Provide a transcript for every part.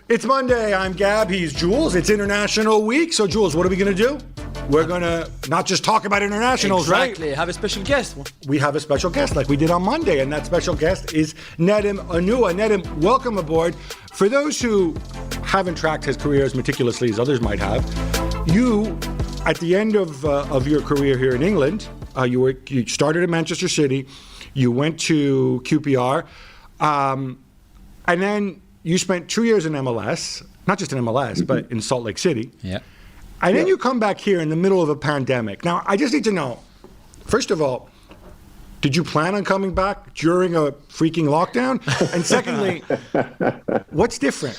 It's Monday. I'm Gab. He's Jules. It's International Week. So, Jules, what are we going to do? We're going to not just talk about internationals, right? Exactly. Have a special guest. We have a special guest like we did on Monday, and that special guest is Nedim Anua. Nedim, welcome aboard. For those who haven't tracked his career as meticulously as others might have, you, at the end of your career here in England, you started at Manchester City, you went to QPR, and then you spent 2 years in MLS, not just in MLS, but in Salt Lake City. Yeah. And then you come back here in the middle of a pandemic. Now, I just need to know, first of all, did you plan on coming back during a freaking lockdown? And secondly, what's different?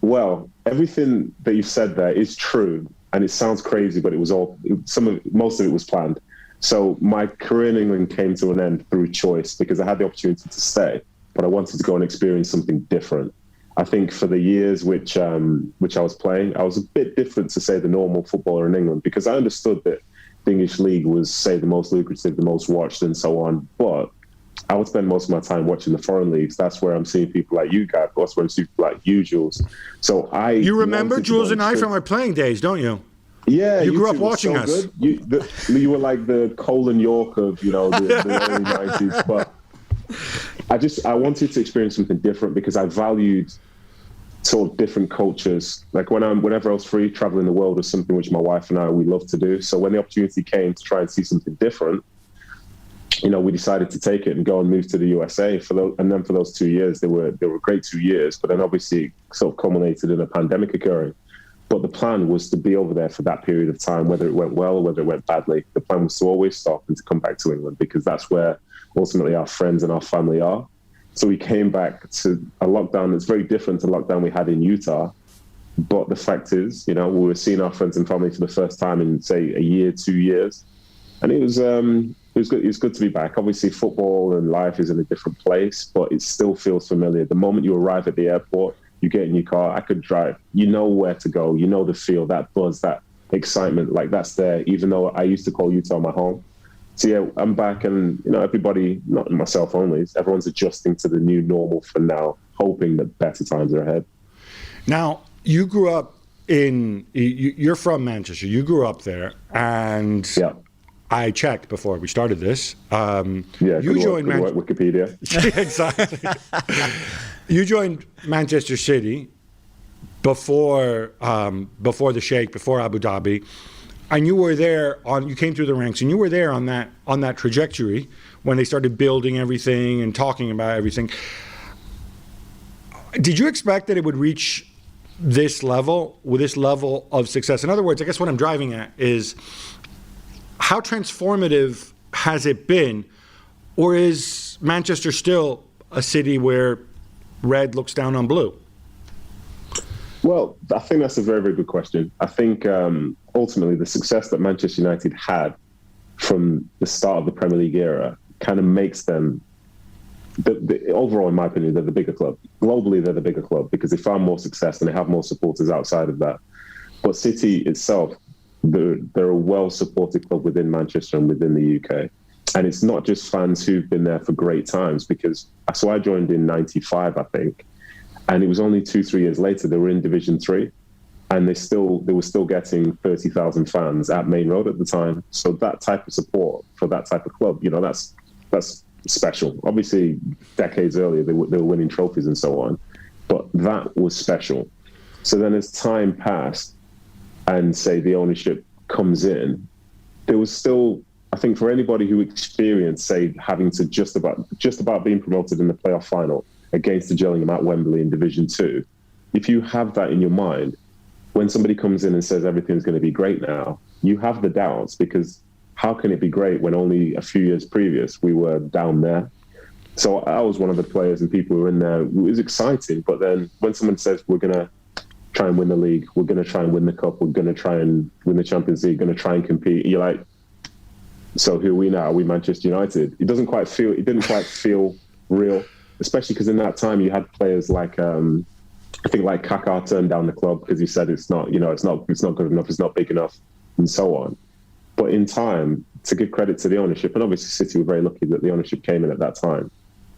Well, everything that you've said there is true, and it sounds crazy, but it was most of it was planned. So my career in England came to an end through choice because I had the opportunity to stay, but I wanted to go and experience something different. I think for the years which I was playing, I was a bit different to, say, the normal footballer in England because I understood that the English league was, say, the most lucrative, the most watched and so on. But I would spend most of my time watching the foreign leagues. That's where I'm seeing people like you, Gab. That's where I'm seeing people like you, Jules. So you remember Jules and I from our playing days, don't you? Yeah. You grew up watching us. You were like the Cole and York of, the early 90s. But I wanted to experience something different because I valued sort of different cultures. Like whenever I was free, traveling the world was something which my wife and I, we love to do. So when the opportunity came to try and see something different, we decided to take it and go and move to the USA. And then for those 2 years, they were great 2 years, but then obviously it sort of culminated in a pandemic occurring. But the plan was to be over there for that period of time, whether it went well or whether it went badly. The plan was to always stop and to come back to England because that's where ultimately our friends and our family are. So we came back to a lockdown that's very different to the lockdown we had in Utah. But the fact is, we were seeing our friends and family for the first time in, say, a year, 2 years. And it was good. It was good to be back. Obviously, football and life is in a different place, but it still feels familiar. The moment you arrive at the airport, you get in your car, I could drive. You know where to go. You know the feel, that buzz, that excitement, like that's there, even though I used to call Utah my home. So yeah, I'm back and, everybody, not myself only, everyone's adjusting to the new normal for now, hoping that better times are ahead. Now, you grew up you're from Manchester. You grew up there and I checked before we started this. You joined Wikipedia. Exactly. You joined Manchester City before the Sheikh, before Abu Dhabi. And you were there you came through the ranks and you were there on that trajectory when they started building everything and talking about everything. Did you expect that it would reach this level of success? In other words, I guess what I'm driving at is how transformative has it been, or is Manchester still a city where red looks down on blue? Well, I think that's a very, very good question. I think ultimately the success that Manchester United had from the start of the Premier League era kind of makes them, overall, in my opinion, they're the bigger club. Globally, they're the bigger club because they found more success and they have more supporters outside of that. But City itself, they're a well-supported club within Manchester and within the UK. And it's not just fans who've been there for great times because, so I joined in 95, I think. And it was only 2-3 years later, they were in Division 3 and they were still getting 30,000 fans at Main Road at the time. So that type of support for that type of club, that's special. Obviously, decades earlier, they were winning trophies and so on, but that was special. So then as time passed and, say, the ownership comes in, there was still, I think, for anybody who experienced, say, having to just about being promoted in the playoff final against the Gillingham at Wembley in Division 2, if you have that in your mind, when somebody comes in and says everything's going to be great now, you have the doubts because how can it be great when only a few years previous we were down there? So I was one of the players and people who were in there. It was exciting, but then when someone says we're going to try and win the league, we're going to try and win the cup, we're going to try and win the Champions League, going to try and compete, you're like, so who are we now? Are we Manchester United? It didn't quite feel real. Especially because in that time you had players like I think like Kaká turned down the club because he said it's not good enough, it's not big enough, and so on. But in time, to give credit to the ownership, and obviously City were very lucky that the ownership came in at that time.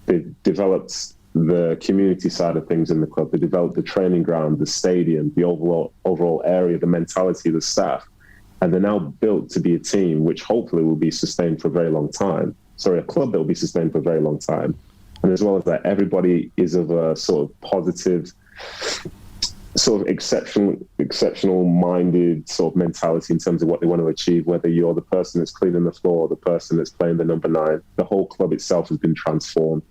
They developed the community side of things in the club. They developed the training ground, the stadium, the overall area, the mentality of the staff. And they're now built to be a team which hopefully will be sustained for a very long time. Sorry, a club that will be sustained for a very long time. And as well as that, everybody is of a sort of positive, sort of exceptional minded sort of mentality in terms of what they want to achieve, whether you're the person that's cleaning the floor or the person that's playing the number 9. The whole club itself has been transformed.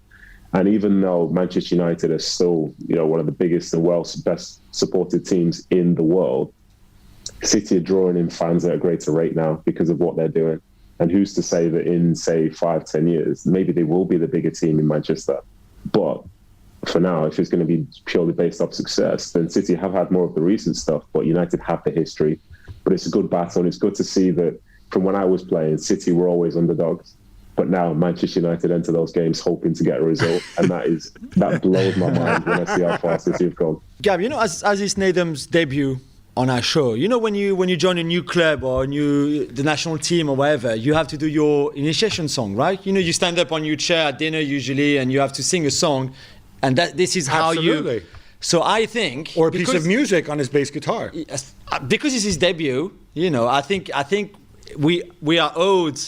And even though Manchester United are still, one of the biggest and best supported teams in the world, City are drawing in fans at a greater rate now because of what they're doing. And who's to say that in, say, 5-10 years, maybe they will be the bigger team in Manchester. But for now, if it's going to be purely based off success, then City have had more of the recent stuff, but United have the history. But it's a good battle, and it's good to see that from when I was playing, City were always underdogs. But now Manchester United enter those games hoping to get a result, and that blows my mind when I see how far City have gone. Gab, as is Nedum's debut on our show, when you join a new club or the national team or whatever, you have to do your initiation song, right? You stand up on your chair at dinner usually, and you have to sing a song, and this is how Absolutely. So I think, or a piece of music on his bass guitar, because it's his debut. I think we are owed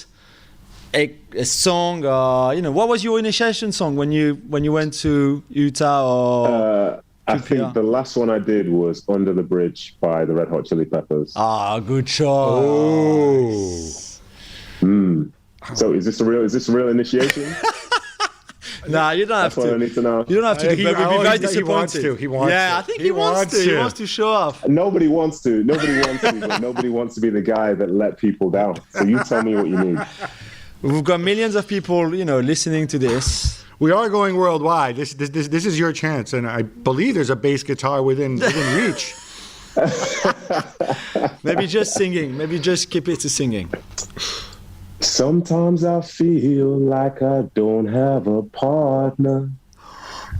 a song. What was your initiation song when you went to Utah or? I think the last one I did was Under the Bridge by the Red Hot Chili Peppers. Good choice. So is this a real initiation? Nah, you don't have That's what I need to know. You don't have to. We'd be very disappointed. He wants to. I think he wants to. He wants to show off. Nobody wants to, but nobody wants to be the guy that let people down. So you tell me what you need. We've got millions of people, listening to this. We are going worldwide. This is your chance, and I believe there's a bass guitar within reach. Maybe just singing. Maybe just keep it to singing. Sometimes I feel like I don't have a partner.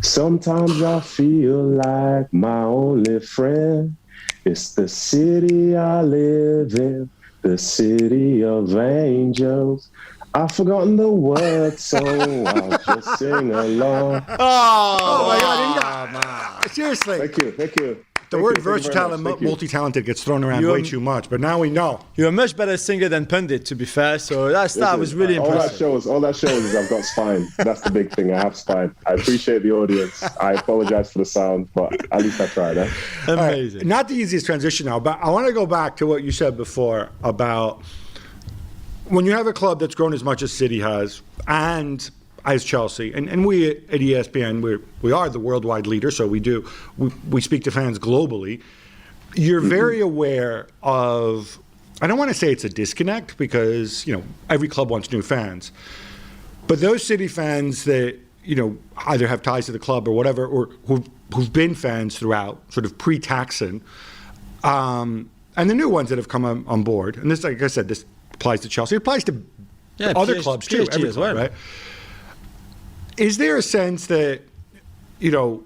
Sometimes I feel like my only friend is the city I live in, the city of angels. I've forgotten the words, so I'll just sing along. Oh my God! Seriously. Thank you. The word versatile and multi-talented gets thrown around way too much, but now we know. You're a much better singer than pundit, to be fair. So that was really impressive. All that shows is I've got spine. That's the big thing. I have spine. I appreciate the audience. I apologize for the sound, but at least I tried. Amazing. Right. Not the easiest transition now, but I want to go back to what you said before about when you have a club that's grown as much as City has, and as Chelsea, and we at ESPN, we are the worldwide leader, so we speak to fans globally. You're very aware of, I don't want to say it's a disconnect because, every club wants new fans, but those City fans that, either have ties to the club or whatever, or who've been fans throughout, sort of pre-Taxon, and the new ones that have come on board, and this, like I said, this applies to Chelsea, it applies to other clubs too, every club, right? Is there a sense that,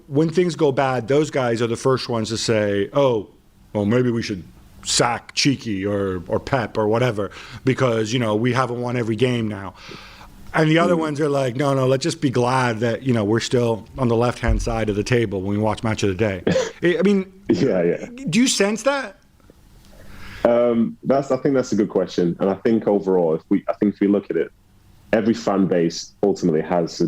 when things go bad, those guys are the first ones to say, oh, well, maybe we should sack Cheeky or Pep or whatever because, we haven't won every game now. And the other ones are like, no, let's just be glad that, we're still on the left-hand side of the table when we watch Match of the Day. I mean, yeah. Do you sense that? I think that's a good question. And I think overall, if we look at it, every fan base ultimately has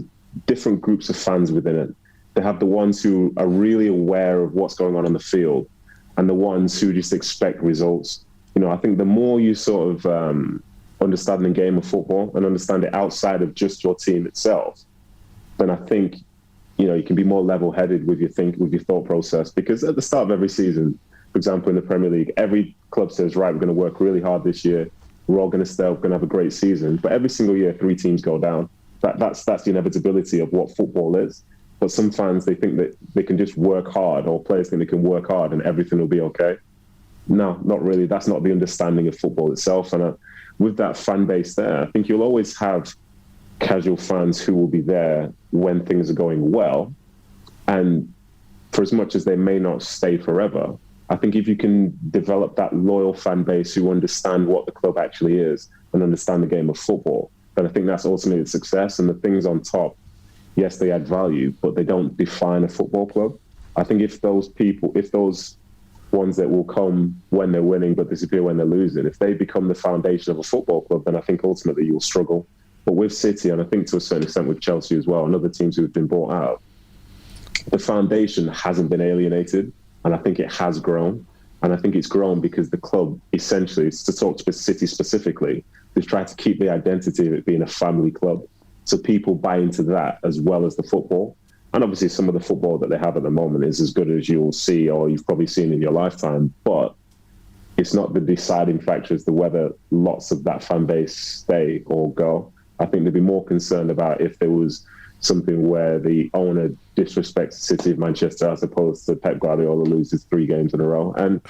different groups of fans within it. They have the ones who are really aware of what's going on the field and the ones who just expect results. I think the more you sort of understand the game of football and understand it outside of just your team itself, then I think, you can be more level-headed with your thought process. Because at the start of every season, for example, in the Premier League, every club says, right, we're going to work really hard this year. We're all going to stay, we're going to have a great season. But every single year, 3 teams go down. That's the inevitability of what football is. But some fans, they think that they can just work hard, or players think they can work hard and everything will be okay. No, not really. That's not the understanding of football itself. And with that fan base there, I think you'll always have casual fans who will be there when things are going well. And for as much as they may not stay forever, I think if you can develop that loyal fan base who understand what the club actually is and understand the game of football, then I think that's ultimately the success. And the things on top, yes, they add value, but they don't define a football club. I think if those ones that will come when they're winning but disappear when they're losing, if they become the foundation of a football club, then I think ultimately you'll struggle. But with City, and I think to a certain extent with Chelsea as well, and other teams who have been bought out, the foundation hasn't been alienated, and I think it has grown. And I think it's grown because the club, essentially, to talk to City specifically, they've tried to keep the identity of it being a family club. So people buy into that as well as the football. And obviously some of the football that they have at the moment is as good as you'll see or you've probably seen in your lifetime. But it's not the deciding factor as to whether lots of that fan base stay or go. I think they'd be more concerned about if there was something where the owner disrespects the City of Manchester as opposed to Pep Guardiola loses 3 games in a row. And,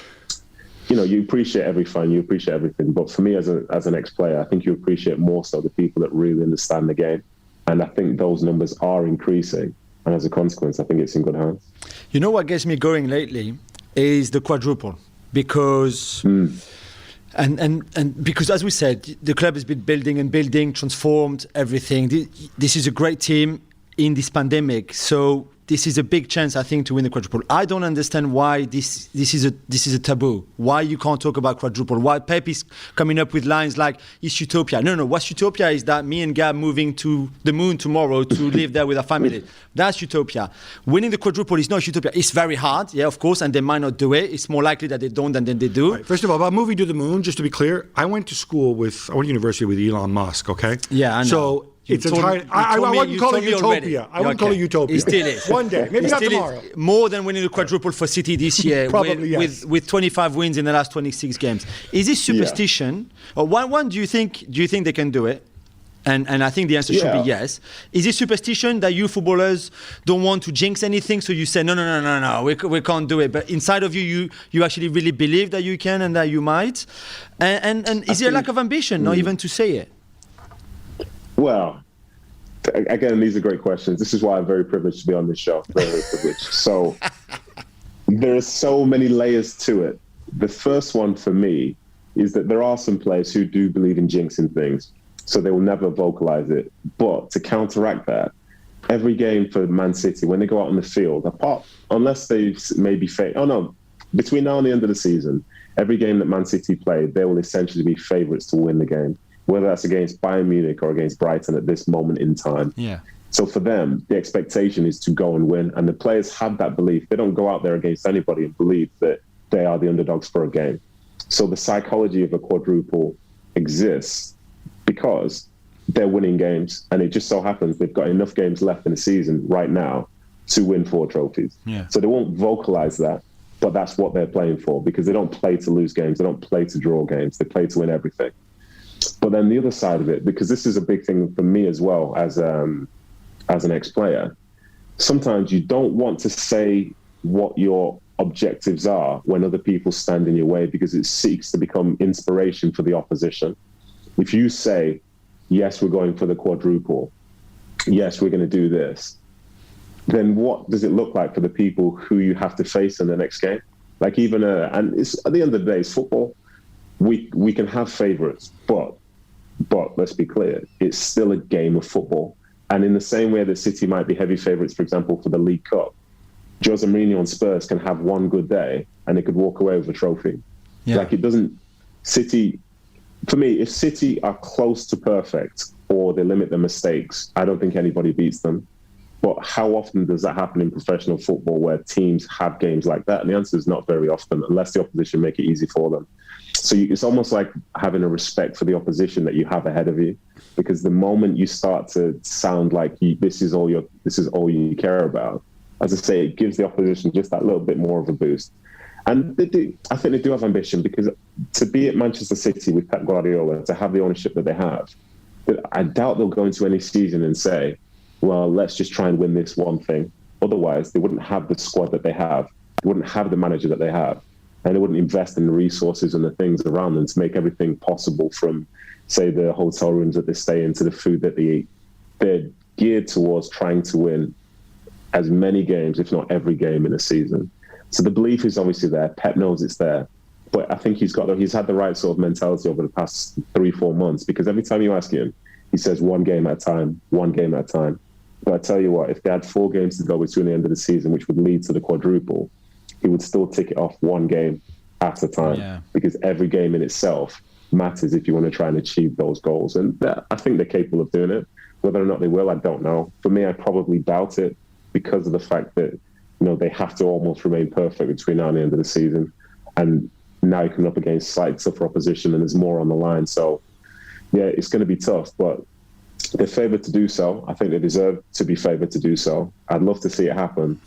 you know, you appreciate every fan, you appreciate everything. But for me as an ex-player, I think you appreciate more so the people that really understand the game. And I think those numbers are increasing. And as a consequence, I think it's in good hands. You know what gets me going lately is the quadruple. Because... And because, as we said, the club has been building, transformed everything. This is a great team in this pandemic. So this is a big chance, I think, to win the quadruple. I don't understand why this is a taboo. Why you can't talk about quadruple? Why Pep is coming up with lines like "It's utopia"? No. What's utopia is that me and Gab moving to the moon tomorrow to live there with our family. That's utopia. Winning the quadruple is not utopia. It's very hard, yeah, of course, and they might not do it. It's more likely that they don't than they do. Right. First of all, about moving to the moon, just to be clear, I went to university with Elon Musk, okay? Yeah, I know. So it's entirely... I wouldn't call it utopia. I wouldn't call it utopia. It still is. One day, maybe not tomorrow. More than winning the quadruple for City this year. Probably, yes. With 25 wins in the last 26 games. Is this superstition? Yeah. Or one, do you think they can do it? And I think the answer should be yes. Is it superstition that you footballers don't want to jinx anything, so you say, no, we can't do it. But inside of you actually really believe that you can and that you might? And is there a lack of ambition, not even to say it? Well, again, these are great questions. This is why I'm very privileged to be on this show. Very, very privileged. So there are so many layers to it. The first one for me is that there are some players who do believe in jinxing things, so they will never vocalize it. But to counteract that, every game for Man City, when they go out on the field, unless they maybe between now and the end of the season, every game that Man City play, they will essentially be favourites to win the game, whether that's against Bayern Munich or against Brighton at this moment in time. Yeah. So for them, the expectation is to go and win. And the players have that belief. They don't go out there against anybody and believe that they are the underdogs for a game. So the psychology of a quadruple exists because they're winning games. And it just so happens they've got enough games left in the season right now to win 4 trophies. Yeah. So they won't vocalize that, but that's what they're playing for, because they don't play to lose games. They don't play to draw games. They play to win everything. But then the other side of it, because this is a big thing for me as well as an ex-player, sometimes you don't want to say what your objectives are when other people stand in your way, because it seeks to become inspiration for the opposition. If you say, yes, we're going for the quadruple, yes, we're going to do this, then what does it look like for the people who you have to face in the next game? Like and it's, at the end of the day, it's football. We can have favourites, but let's be clear, it's still a game of football. And in the same way that City might be heavy favourites, for example, for the League Cup, Jose Mourinho and Spurs can have one good day and they could walk away with a trophy. Yeah. Like City, for me, if City are close to perfect or they limit their mistakes, I don't think anybody beats them. But how often does that happen in professional football where teams have games like that? And the answer is not very often, unless the opposition make it easy for them. So it's almost like having a respect for the opposition that you have ahead of you, because the moment you start to sound like this is all you care about, as I say, it gives the opposition just that little bit more of a boost. And I think they do have ambition, because to be at Manchester City with Pep Guardiola, to have the ownership that they have, I doubt they'll go into any season and say, well, let's just try and win this one thing. Otherwise, they wouldn't have the squad that they have. They wouldn't have the manager that they have. And they wouldn't invest in the resources and the things around them to make everything possible, from, say, the hotel rooms that they stay in to the food that they eat. They're geared towards trying to win as many games, if not every game in a season. So the belief is obviously there. Pep knows it's there. But I think he's had the right sort of mentality over the past 3-4 months, because every time you ask him, he says one game at a time, one game at a time. But I tell you what, if they had 4 games to go between the end of the season, which would lead to the quadruple, he would still tick it off one game at a time, because every game in itself matters if you want to try and achieve those goals. And I think they're capable of doing it. Whether or not they will, I don't know. For me, I probably doubt it because of the fact that, they have to almost remain perfect between now and the end of the season. And now you're coming up against slightly tougher opposition and there's more on the line. So, yeah, it's going to be tough, but they're favoured to do so. I think they deserve to be favoured to do so. I'd love to see it happen,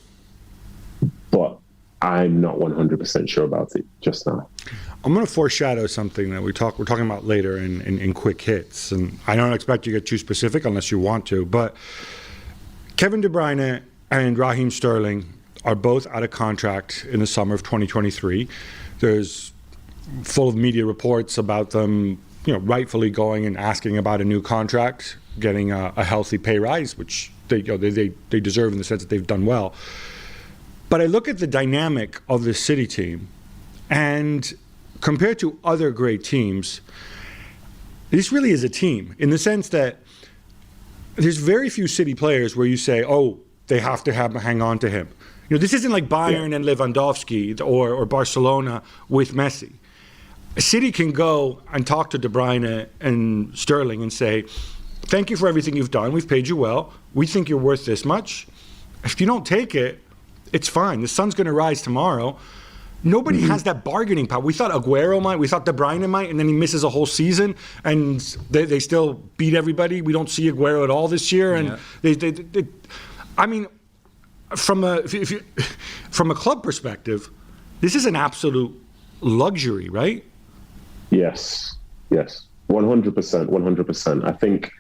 but I'm not 100% sure about it just now. I'm going to foreshadow something that we're talking about later in quick hits. And I don't expect you to get too specific unless you want to, but Kevin De Bruyne and Raheem Sterling are both out of contract in the summer of 2023. There's full of media reports about them, rightfully going and asking about a new contract, getting a healthy pay rise, which they deserve in the sense that they've done well. But I look at the dynamic of this City team, and compared to other great teams, this really is a team in the sense that there's very few City players where you say, oh, they have to hang on to him. This isn't like Bayern and Lewandowski or Barcelona with Messi. City can go and talk to De Bruyne and Sterling and say, thank you for everything you've done. We've paid you well. We think you're worth this much. If you don't take it, it's fine. The sun's going to rise tomorrow. Nobody has that bargaining power. We thought Aguero might, we thought De Bruyne might, and then he misses a whole season, and they still beat everybody. We don't see Aguero at all this year. And I mean, from a club perspective, this is an absolute luxury, right? Yes, 100%. I think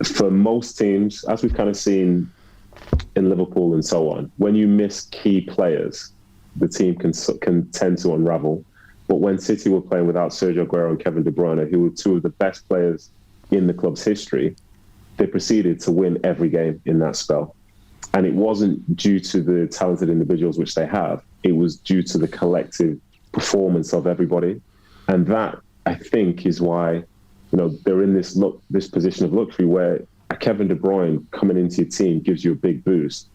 for most teams, as we've kind of seen in Liverpool and so on, when you miss key players, the team can tend to unravel. But when City were playing without Sergio Aguero and Kevin De Bruyne, who were two of the best players in the club's history, they proceeded to win every game in that spell. And it wasn't due to the talented individuals which they have. It was due to the collective performance of everybody. And that, I think, is why, they're in this position of luxury where a Kevin De Bruyne coming into your team gives you a big boost,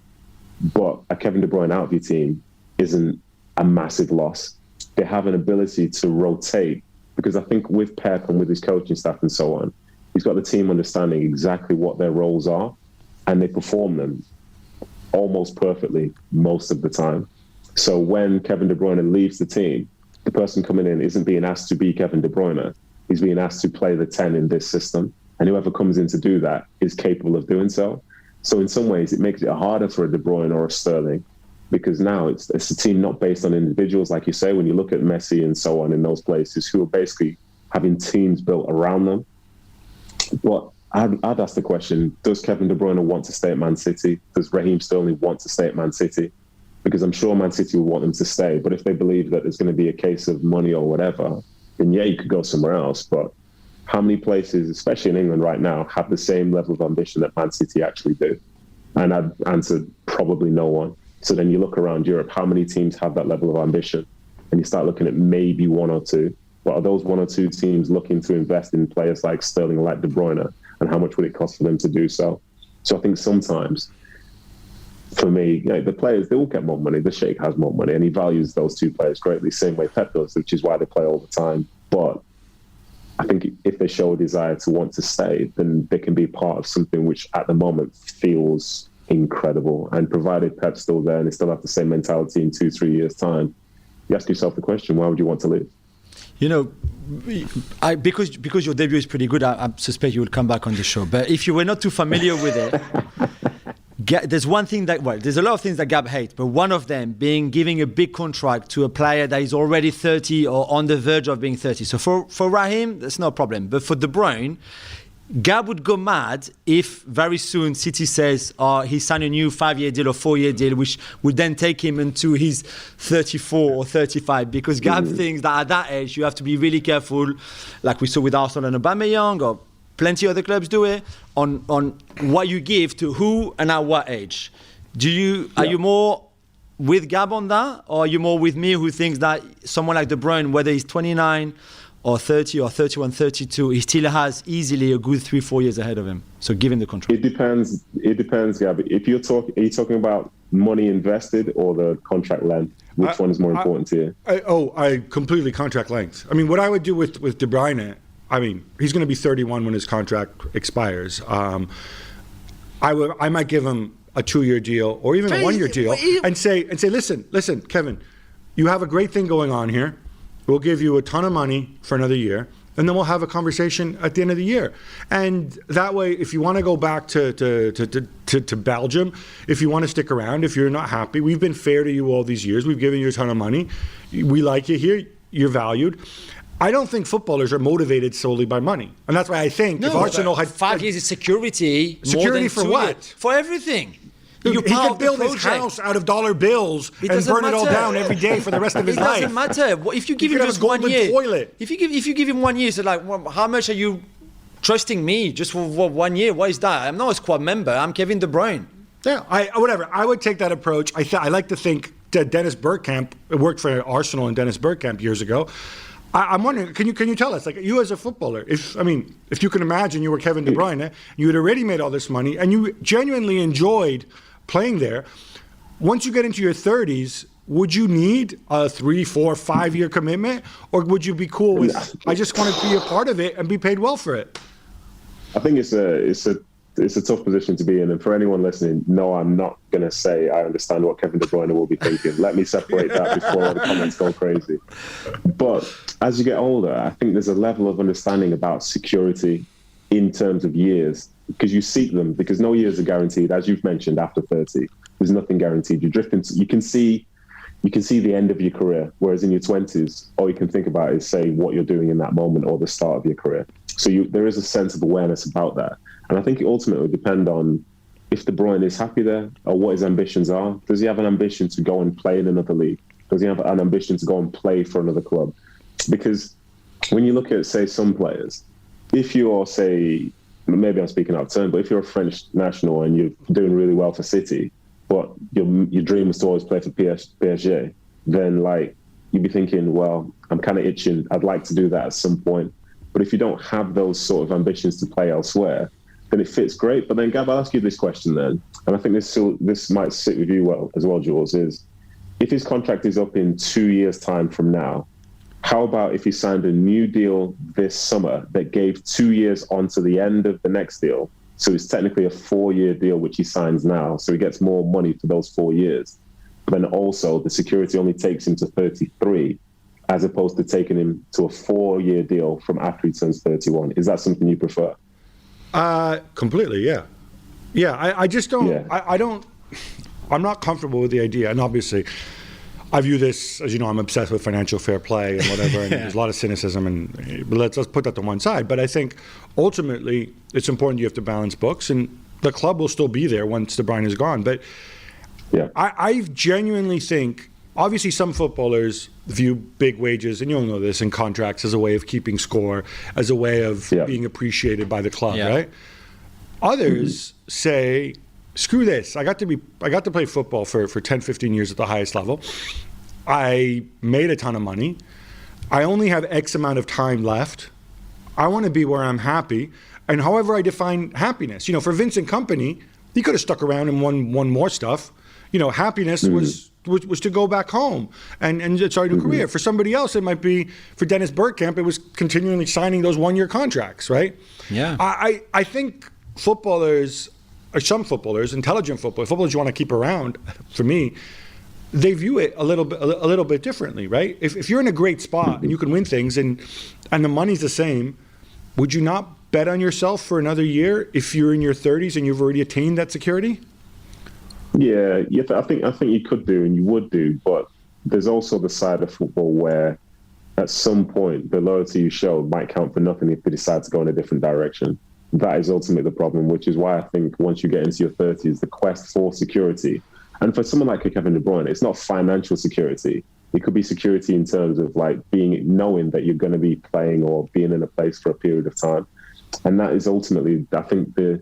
but a Kevin De Bruyne out of your team isn't a massive loss. They have an ability to rotate, because I think with Pep and with his coaching staff and so on, he's got the team understanding exactly what their roles are, and they perform them almost perfectly most of the time. So when Kevin De Bruyne leaves the team, the person coming in isn't being asked to be Kevin De Bruyne. He's being asked to play the 10 in this system. And whoever comes in to do that is capable of doing so. So in some ways, it makes it harder for a De Bruyne or a Sterling, because now it's a team not based on individuals, like you say, when you look at Messi and so on in those places, who are basically having teams built around them. But I'd ask the question, does Kevin De Bruyne want to stay at Man City? Does Raheem Sterling want to stay at Man City? Because I'm sure Man City will want them to stay. But if they believe that there's going to be a case of money or whatever, then you could go somewhere else. But how many places, especially in England right now, have the same level of ambition that Man City actually do? And I'd answer probably no one. So then you look around Europe, how many teams have that level of ambition? And you start looking at maybe one or two. But are those one or two teams looking to invest in players like Sterling, like De Bruyne? And how much would it cost for them to do so? So I think sometimes, for me, the players, they all get more money. The Sheikh has more money, and he values those two players greatly, same way Pep does, which is why they play all the time. But I think if they show a desire to want to stay, then they can be part of something which at the moment feels incredible. And provided Pep's still there and they still have the same mentality in 2-3 years' time, you ask yourself the question, why would you want to leave? Because your debut is pretty good, I suspect you will come back on the show. But if you were not too familiar with it, there's one thing there's a lot of things that Gab hates, but one of them being giving a big contract to a player that is already 30 or on the verge of being 30. So for Raheem, that's no problem. But for De Bruyne, Gab would go mad if very soon City says he signed a new 5-year deal or 4-year deal, which would then take him into his 34 or 35, because Gab thinks that at that age you have to be really careful, like we saw with Arsenal and Aubameyang, or plenty of other clubs do it, on what you give to who and at what age. Are you more with Gab on that, or are you more with me, who thinks that someone like De Bruyne, whether he's 29 or 30 or 31, 32, he still has easily a good 3-4 years ahead of him. So give him the contract. It depends, Gabby. If are you talking about money invested or the contract length? Which one is more important to you? I completely contract length. I mean, what I would do with De Bruyne, I mean, he's going to be 31 when his contract expires. I might give him a 2-year deal or even a 1-year deal and say, listen, Kevin, you have a great thing going on here. We'll give you a ton of money for another year, and then we'll have a conversation at the end of the year. And that way, if you want to go back to Belgium, if you want to stick around, if you're not happy, we've been fair to you all these years. We've given you a ton of money. We like you here. You're valued. I don't think footballers are motivated solely by money. And that's why I think if Arsenal had 5 years of security security more than for 2 what? years. For everything. He could build his house out of dollar bills and burn it all down every day for the rest of his life. It doesn't matter. If you give him just 1 year, if you give him 1 year, so like, how much are you trusting me just for 1 year? What is that? I'm not a squad member. I'm Kevin De Bruyne. Yeah, whatever. I would take that approach. I like to think that Dennis Bergkamp worked for Arsenal and Dennis Bergkamp years ago. I'm wondering, can you tell us, like, you as a footballer, if you can imagine you were Kevin De Bruyne, you had already made all this money, and you genuinely enjoyed playing there, once you get into your 30s, would you need a 3, 4, 5 year commitment, or would you be cool with, I just want to be a part of it and be paid well for it? I think it's a tough position to be in, and for anyone listening, no, I'm not going to say I understand what Kevin De Bruyne will be thinking. Let me separate that before all the comments go crazy. But as you get older, I think there's a level of understanding about security in terms of years, because you seek them, because no years are guaranteed. As you've mentioned, after 30, there's nothing guaranteed. You drift into, you can see the end of your career, whereas in your 20s, all you can think about is, say, what you're doing in that moment or the start of your career. So there is a sense of awareness about that. And I think it ultimately depends on if De Bruyne is happy there or what his ambitions are. Does he have an ambition to go and play in another league? Does he have an ambition to go and play for another club? Because when you look at, say, some players, if you're, say, maybe I'm speaking out of turn, but if you're a French national and you're doing really well for City, but your dream was to always play for PSG, then like you'd be thinking, well, I'm kind of itching. I'd like to do that at some point. But if you don't have those sort of ambitions to play elsewhere, then it fits great. But then, Gab, I'll ask you this question then, and I think this might sit with you well as well, Jules, is if his contract is up in 2 years' time from now, how about if he signed a new deal this summer that gave 2 years on to the end of the next deal? So it's technically a 4-year deal, which he signs now. So he gets more money for those 4 years. But then also the security only takes him to 33, as opposed to taking him to a 4-year deal from after he turns 31. Is that something you prefer? Completely, yeah. Yeah, I just don't, yeah. I'm not comfortable with the idea. And obviously, I view this, as you know, I'm obsessed with financial fair play and whatever, and there's a lot of cynicism, and let's put that to one side. But I think ultimately it's important you have to balance books, and the club will still be there once De Bruyne is gone. But yeah, I genuinely think, obviously some footballers view big wages, and you'll know this, in contracts as a way of keeping score, as a way of being appreciated by the club, right? Others say, screw this. I got to play football for 10, 15 years at the highest level. I made a ton of money. I only have X amount of time left. I want to be where I'm happy. And however I define happiness, for Vincent Kompany, he could have stuck around and won more stuff. Happiness was to go back home and start a new career. For somebody else, it might be, for Dennis Bergkamp, it was continually signing those 1-year contracts, right? Yeah. I think footballers, or some footballers, intelligent footballers you want to keep around, for me, they view it a little bit differently, right? If you're in a great spot and you can win things and the money's the same, would you not bet on yourself for another year if you're in your 30s and you've already attained that security? Yeah, I think you could do and you would do, but there's also the side of football where at some point the loyalty you show might count for nothing if they decide to go in a different direction. That is ultimately the problem, which is why I think once you get into your 30s, the quest for security, and for someone like a Kevin De Bruyne, it's not financial security. It could be security in terms of like knowing that you're going to be playing or being in a place for a period of time. And that is ultimately, I think, the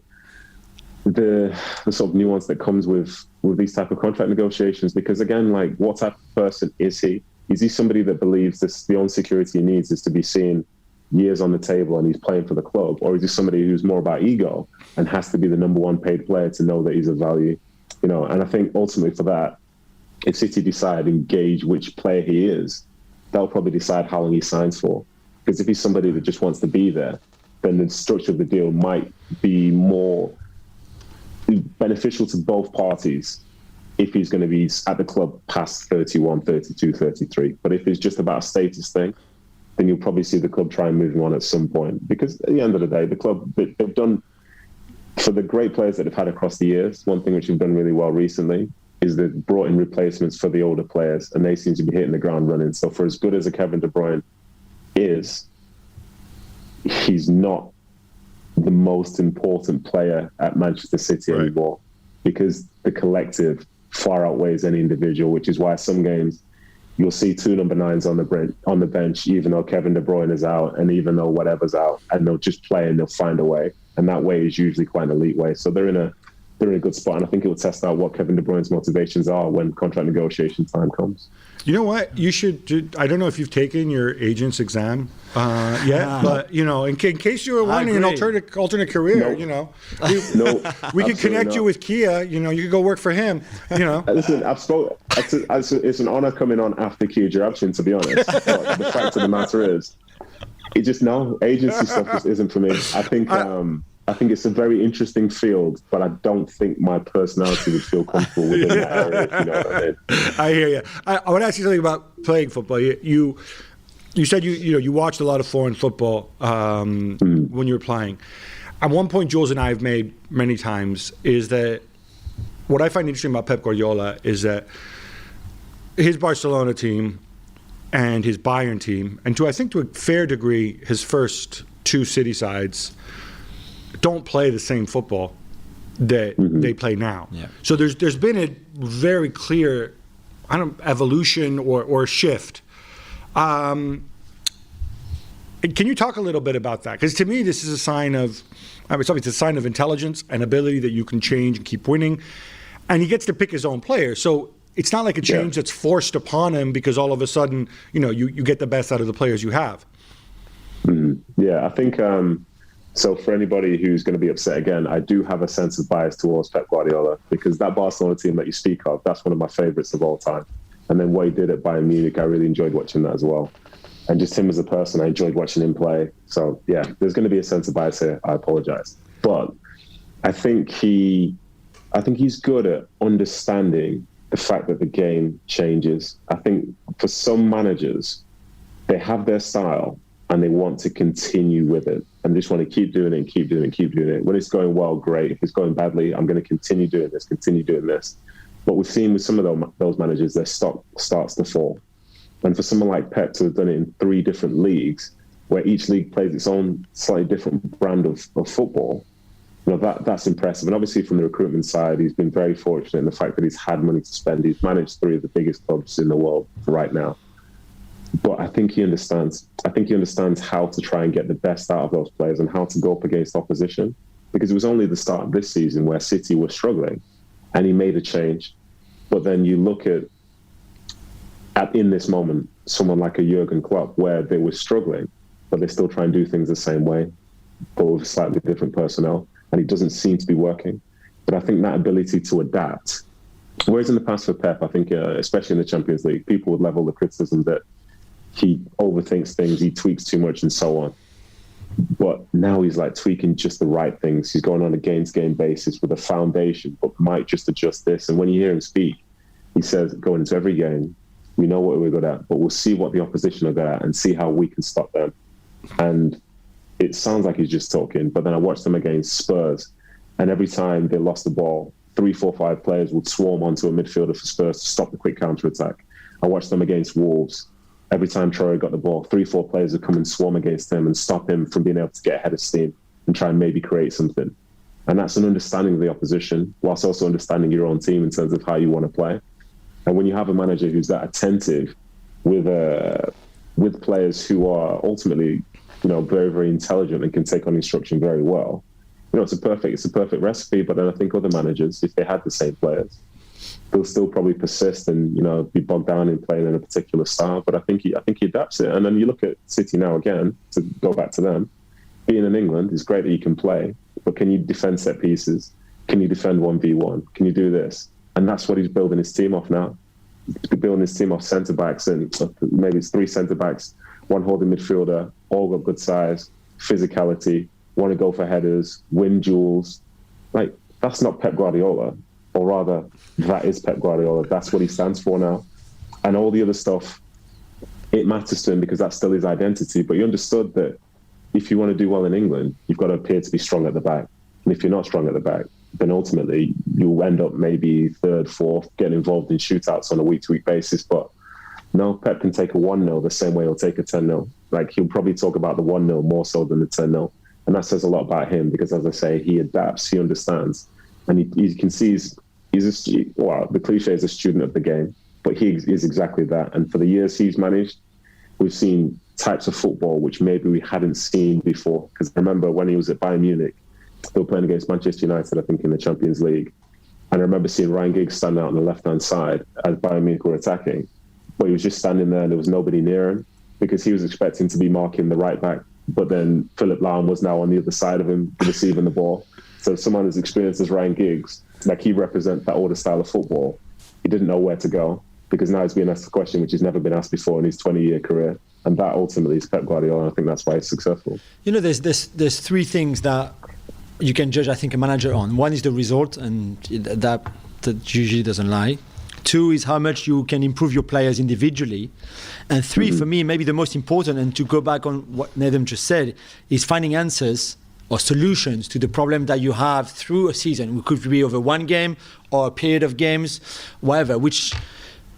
sort of nuance that comes with these type of contract negotiations, because again, like, what type of person is he? Is he somebody that believes this the only security he needs is to be seen years on the table and he's playing for the club? Or is he somebody who's more about ego and has to be the number one paid player to know that he's of value? You know, and I think ultimately for that, if City decide and gauge which player he is, they'll probably decide how long he signs for. Because if he's somebody that just wants to be there, then the structure of the deal might be more beneficial to both parties if he's going to be at the club past 31, 32, 33. But if it's just about a status thing, then you'll probably see the club try and move him on at some point. Because at the end of the day, the club, they've done, for the great players that they've had across the years, one thing which they've done really well recently is they've brought in replacements for the older players, and they seem to be hitting the ground running. So for as good as a Kevin De Bruyne is, he's not the most important player at Manchester City anymore, because the collective far outweighs any individual, which is why some games you'll see two number 9s on the bench, even though Kevin De Bruyne is out and even though whatever's out, and they'll just play and they'll find a way. And that way is usually quite an elite way. So they're in a good spot. And I think it will test out what Kevin De Bruyne's motivations are when contract negotiation time comes. You know what? You should. I don't know if you've taken your agent's exam yet, but you know, in case you were wanting an alternate career, you know, we could connect you with Kia. You know, you could go work for him. You know, listen, it's an honor coming on after Kia Jarabshin, to be honest. But the fact of the matter is, agency stuff just isn't for me. I think it's a very interesting field, but I don't think my personality would feel comfortable within that area, if you know what I mean. I hear you. I want to ask you something about playing football. You said you watched a lot of foreign football when you were playing. At one point, Jules and I have made many times is that what I find interesting about Pep Guardiola is that his Barcelona team and his Bayern team, and I think to a fair degree, his first two City sides, don't play the same football that they play now. Yeah. So there's been a very clear, evolution or shift. Can you talk a little bit about that? Because to me, this is a sign of, it's a sign of intelligence and ability that you can change and keep winning. And he gets to pick his own players. So it's not like a change that's forced upon him because all of a sudden, you get the best out of the players you have. Yeah, I think. So for anybody who's going to be upset again, I do have a sense of bias towards Pep Guardiola, because that Barcelona team that you speak of, that's one of my favourites of all time. And then what he did at Bayern Munich, I really enjoyed watching that as well. And just him as a person, I enjoyed watching him play. So yeah, there's going to be a sense of bias here. I apologise. But I think he's good at understanding the fact that the game changes. I think for some managers, they have their style and they want to continue with it and just want to keep doing it. When it's going well, great. If it's going badly, I'm going to continue doing this. But we've seen with some of those managers, their stock starts to fall. And for someone like Pep to have done it in 3 different leagues, where each league plays its own slightly different brand of football, that's impressive. And obviously from the recruitment side, he's been very fortunate in the fact that he's had money to spend. He's managed 3 of the biggest clubs in the world right now. But I think he understands. How to try and get the best out of those players and how to go up against opposition. Because it was only the start of this season where City was struggling, and he made a change. But then you look at in this moment, someone like a Jurgen Klopp, where they were struggling, but they still try and do things the same way, but with slightly different personnel, and it doesn't seem to be working. But I think that ability to adapt, whereas in the past for Pep, I think, especially in the Champions League, people would level the criticism that he overthinks things, he tweaks too much and so on. But now he's like tweaking just the right things. He's going on a game-to-game basis with a foundation, but might just adjust this. And when you hear him speak, he says, going into every game, we know what we're good at, but we'll see what the opposition are good at and see how we can stop them. And it sounds like he's just talking, but then I watched them against Spurs, and every time they lost the ball, 3, 4, 5 players would swarm onto a midfielder for Spurs to stop the quick counter-attack. I watched them against Wolves. Every time Troy got the ball, 3, 4 players would come and swarm against him and stop him from being able to get ahead of steam and try and maybe create something. And that's an understanding of the opposition, whilst also understanding your own team in terms of how you want to play. And when you have a manager who's that attentive with players who are ultimately, very, very intelligent and can take on instruction very well, it's a perfect recipe. But then I think other managers, if they had the same players, they'll still probably persist and, be bogged down in playing in a particular style. But I think he adapts it. And then you look at City now again, to go back to them. Being in England, it's great that you can play, but can you defend set pieces? Can you defend 1v1? Can you do this? And that's what he's building his team off now. He's building his team off centre-backs, and maybe it's 3 centre-backs, 1 holding midfielder, all got good size, physicality, want to go for headers, win duels. Like, that's not Pep Guardiola. Or rather, that is Pep Guardiola. That's what he stands for now. And all the other stuff, it matters to him because that's still his identity. But he understood that if you want to do well in England, you've got to appear to be strong at the back. And if you're not strong at the back, then ultimately you'll end up maybe 3rd, 4th, getting involved in shootouts on a week-to-week basis. But no, Pep can take a 1-0 the same way he'll take a 10-0. Like, he'll probably talk about the 1-0 more so than the 10-0. And that says a lot about him because, as I say, he adapts, he understands. And you can see the cliche is a student of the game, but he is exactly that. And for the years he's managed, we've seen types of football which maybe we hadn't seen before. Because I remember when he was at Bayern Munich, they were playing against Manchester United, I think, in the Champions League. And I remember seeing Ryan Giggs stand out on the left-hand side as Bayern Munich were attacking. But he was just standing there and there was nobody near him because he was expecting to be marking the right back. But then Philip Lahm was now on the other side of him receiving the ball. So someone as experienced as Ryan Giggs, like, he represents that older style of football. He didn't know where to go because now he's being asked a question which he's never been asked before in his 20-year career. And that ultimately is Pep Guardiola. And I think that's why he's successful. There's 3 things that you can judge, I think, a manager on. 1 is the result, and that usually doesn't lie. 2 is how much you can improve your players individually. And 3, for me, maybe the most important, and to go back on what Nathan just said, is finding answers or solutions to the problem that you have through a season. It could be over 1 game or a period of games, whatever, which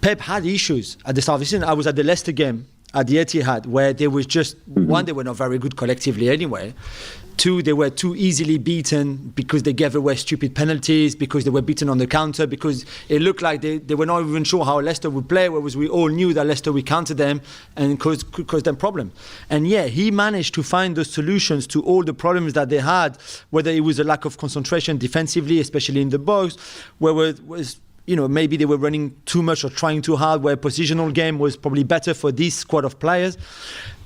Pep had issues at the start of the season. I was at the Leicester game at the Etihad, where they were just, 1, they were not very good collectively anyway. 2, they were too easily beaten because they gave away stupid penalties, because they were beaten on the counter, because it looked like they were not even sure how Leicester would play, whereas we all knew that Leicester would counter them and could cause them problems. And yeah, he managed to find the solutions to all the problems that they had, whether it was a lack of concentration defensively, especially in the box, where it was, maybe they were running too much or trying too hard, where positional game was probably better for this squad of players.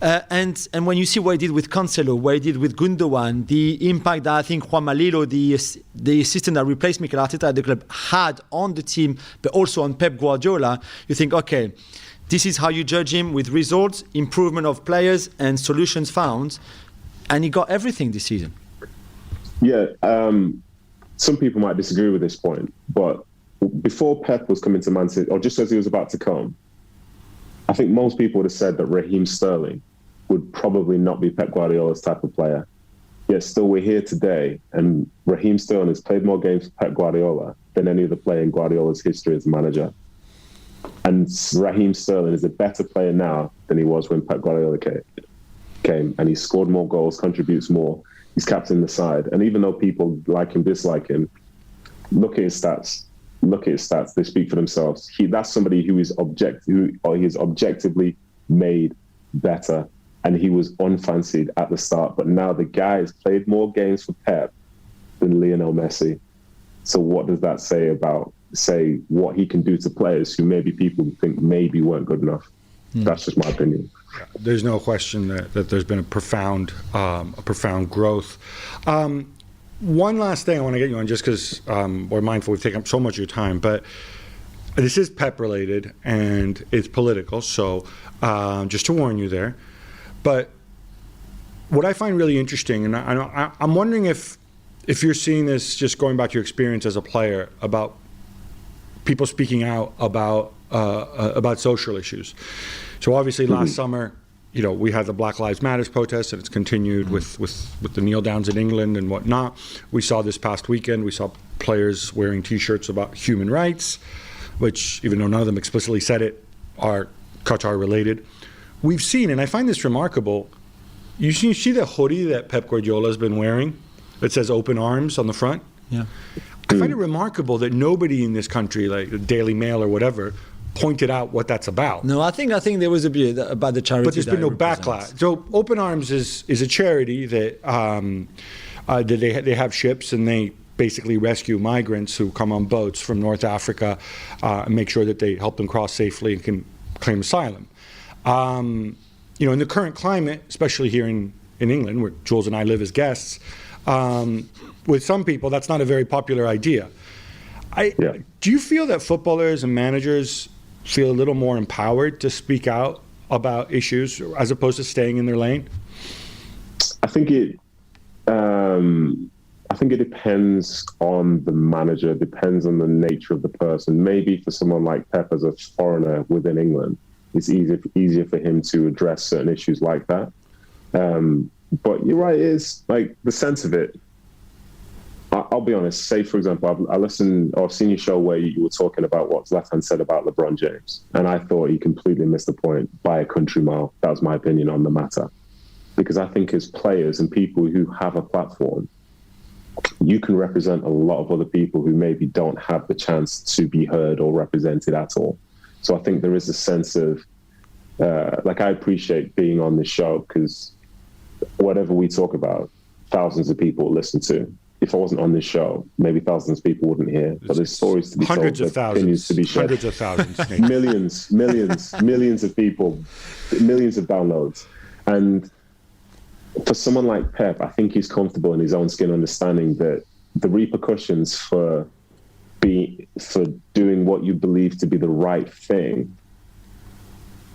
And when you see what he did with Cancelo, what he did with Gundogan, the impact that I think Juan Malilo, the assistant that replaced Mikel Arteta at the club, had on the team, but also on Pep Guardiola, you think, okay, this is how you judge him, with results, improvement of players, and solutions found. And he got everything this season. Yeah, some people might disagree with this point, but before Pep was coming to Man City, or just as he was about to come, I think most people would have said that Raheem Sterling would probably not be Pep Guardiola's type of player. Yet still we're here today, and Raheem Sterling has played more games for Pep Guardiola than any other player in Guardiola's history as a manager. And Raheem Sterling is a better player now than he was when Pep Guardiola came, and he's scored more goals, contributes more, he's captained the side. And even though people like him, dislike him, look at his stats. They speak for themselves. That's somebody who is objectively made better, and he was unfancied at the start. But now the guy has played more games for Pep than Lionel Messi. So what does that say about what he can do to players who maybe people think maybe weren't good enough? That's just my opinion. There's no question that there's been a profound growth. One last thing I want to get you on, just because we're mindful we've taken up so much of your time, but this is Pep related and it's political, so just to warn you there. But what I find really interesting, and I'm wondering if you're seeing this, just going back to your experience as a player, about people speaking out about social issues. So obviously last summer, we had the Black Lives Matter protests, and it's continued with the kneel downs in England and whatnot. We saw this past weekend, we saw players wearing T-shirts about human rights, which, even though none of them explicitly said it, are Qatar related. We've seen, and I find this remarkable, you see the hoodie that Pep Guardiola has been wearing that says "Open Arms" on the front? Yeah. I find it remarkable that nobody in this country, like the Daily Mail or whatever, pointed out what that's about. No, I think there was a bit about the charity. But there's been no backlash. So Open Arms is a charity that they have ships, and they basically rescue migrants who come on boats from North Africa and make sure that they help them cross safely and can claim asylum. In the current climate, especially here in England, where Jules and I live as guests, with some people, that's not a very popular idea. Do you feel that footballers and managers feel a little more empowered to speak out about issues as opposed to staying in their lane? I think it depends on the manager, depends on the nature of the person. Maybe for someone like Pep as a foreigner within England, it's easier for him to address certain issues like that. But you're right, it's like the sense of it. I'll be honest, say, for example, I've seen your show where you were talking about what Zlatan said about LeBron James, and I thought he completely missed the point by a country mile. That was my opinion on the matter. Because I think as players and people who have a platform, you can represent a lot of other people who maybe don't have the chance to be heard or represented at all. So I think there is a sense of, I appreciate being on this show because whatever we talk about, thousands of people listen to. If I wasn't on this show, maybe thousands of people wouldn't hear. But there's stories to be told, hundreds of thousands, opinions to be shared. Hundreds of thousands, millions of people, millions of downloads. And for someone like Pep, I think he's comfortable in his own skin, understanding that the repercussions for doing what you believe to be the right thing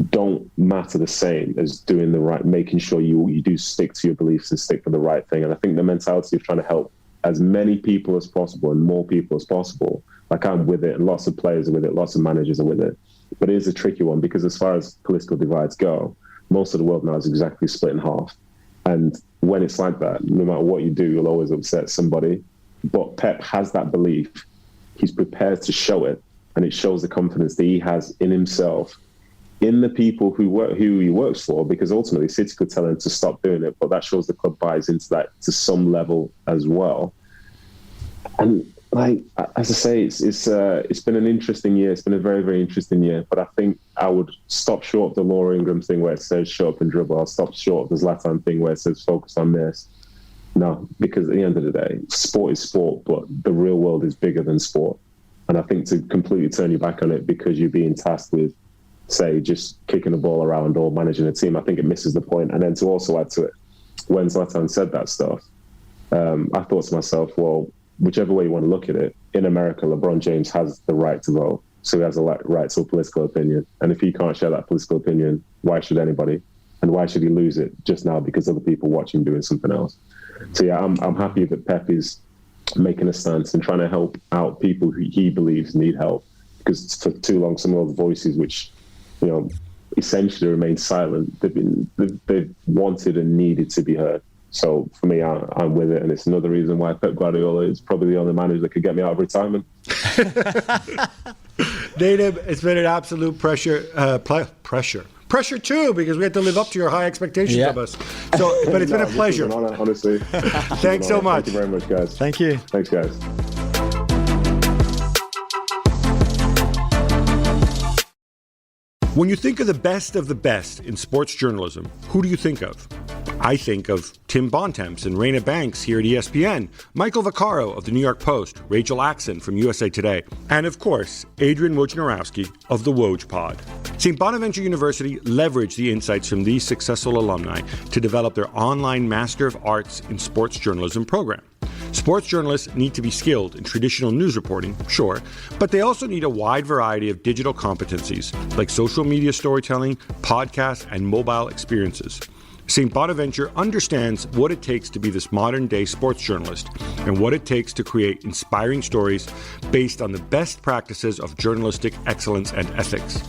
don't matter the same as doing the right, making sure you do stick to your beliefs and stick for the right thing. And I think the mentality of trying to help as many people as possible and more people as possible, like I'm with it, and lots of players are with it, lots of managers are with it. But it is a tricky one because as far as political divides go, most of the world now is exactly split in half. And when it's like that, no matter what you do, you'll always upset somebody. But Pep has that belief. He's prepared to show it, and it shows the confidence that he has in himself, in the people who he works for, because ultimately City could tell him to stop doing it, but that shows the club buys into that to some level as well. And as I say, it's been an interesting year. It's been a very, very interesting year. But I think I would stop short of the Laura Ingram thing where it says shut up and dribble. I'll stop short of the Zlatan thing where it says focus on this. No, because at the end of the day, sport is sport, but the real world is bigger than sport. And I think to completely turn your back on it because you're being tasked with, say, just kicking the ball around or managing a team, I think it misses the point. And then to also add to it, when Zlatan said that stuff, I thought to myself, well, whichever way you want to look at it, in America, LeBron James has the right to vote. So he has a right to a political opinion. And if he can't share that political opinion, why should anybody? And why should he lose it just now because other people watch him doing something else? So yeah, I'm happy that Pep is making a stance and trying to help out people who he believes need help. Because for too long, some of those voices which, essentially remain silent, they've wanted and needed to be heard. So for me, I'm with it, and it's another reason why Pep Guardiola is probably the only manager that could get me out of retirement. Nadim, it's been an absolute pressure too, because we had to live up to your high expectations of us. So, but it's been a pleasure. It's an honor, honestly. Thanks so much. Thank you very much, guys. Thank you. Thanks, guys. When you think of the best in sports journalism, who do you think of? I think of Tim Bontemps and Raina Banks here at ESPN, Michael Vaccaro of the New York Post, Rachel Axon from USA Today, and of course, Adrian Wojnarowski of the Woj Pod. St. Bonaventure University leveraged the insights from these successful alumni to develop their online Master of Arts in Sports Journalism program. Sports journalists need to be skilled in traditional news reporting, sure, but they also need a wide variety of digital competencies like social media storytelling, podcasts, and mobile experiences. St. Bonaventure understands what it takes to be this modern-day sports journalist and what it takes to create inspiring stories based on the best practices of journalistic excellence and ethics.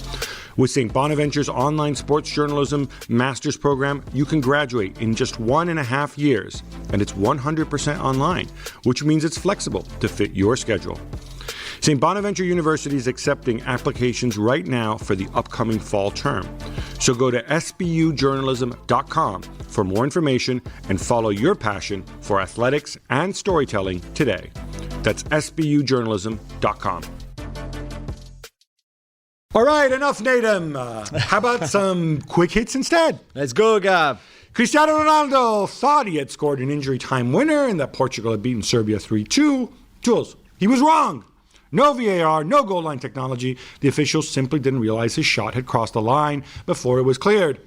With St. Bonaventure's online sports journalism master's program, you can graduate in just 1.5 years, and it's 100% online, which means it's flexible to fit your schedule. St. Bonaventure University is accepting applications right now for the upcoming fall term. So go to sbujournalism.com for more information and follow your passion for athletics and storytelling today. That's sbujournalism.com. All right, enough, Nadim. How about some quick hits instead? Let's go, Gab. Cristiano Ronaldo thought he had scored an injury time winner and that Portugal had beaten Serbia 3-2. Jules, he was wrong. No VAR, no goal line technology. The officials simply didn't realize his shot had crossed the line before it was cleared.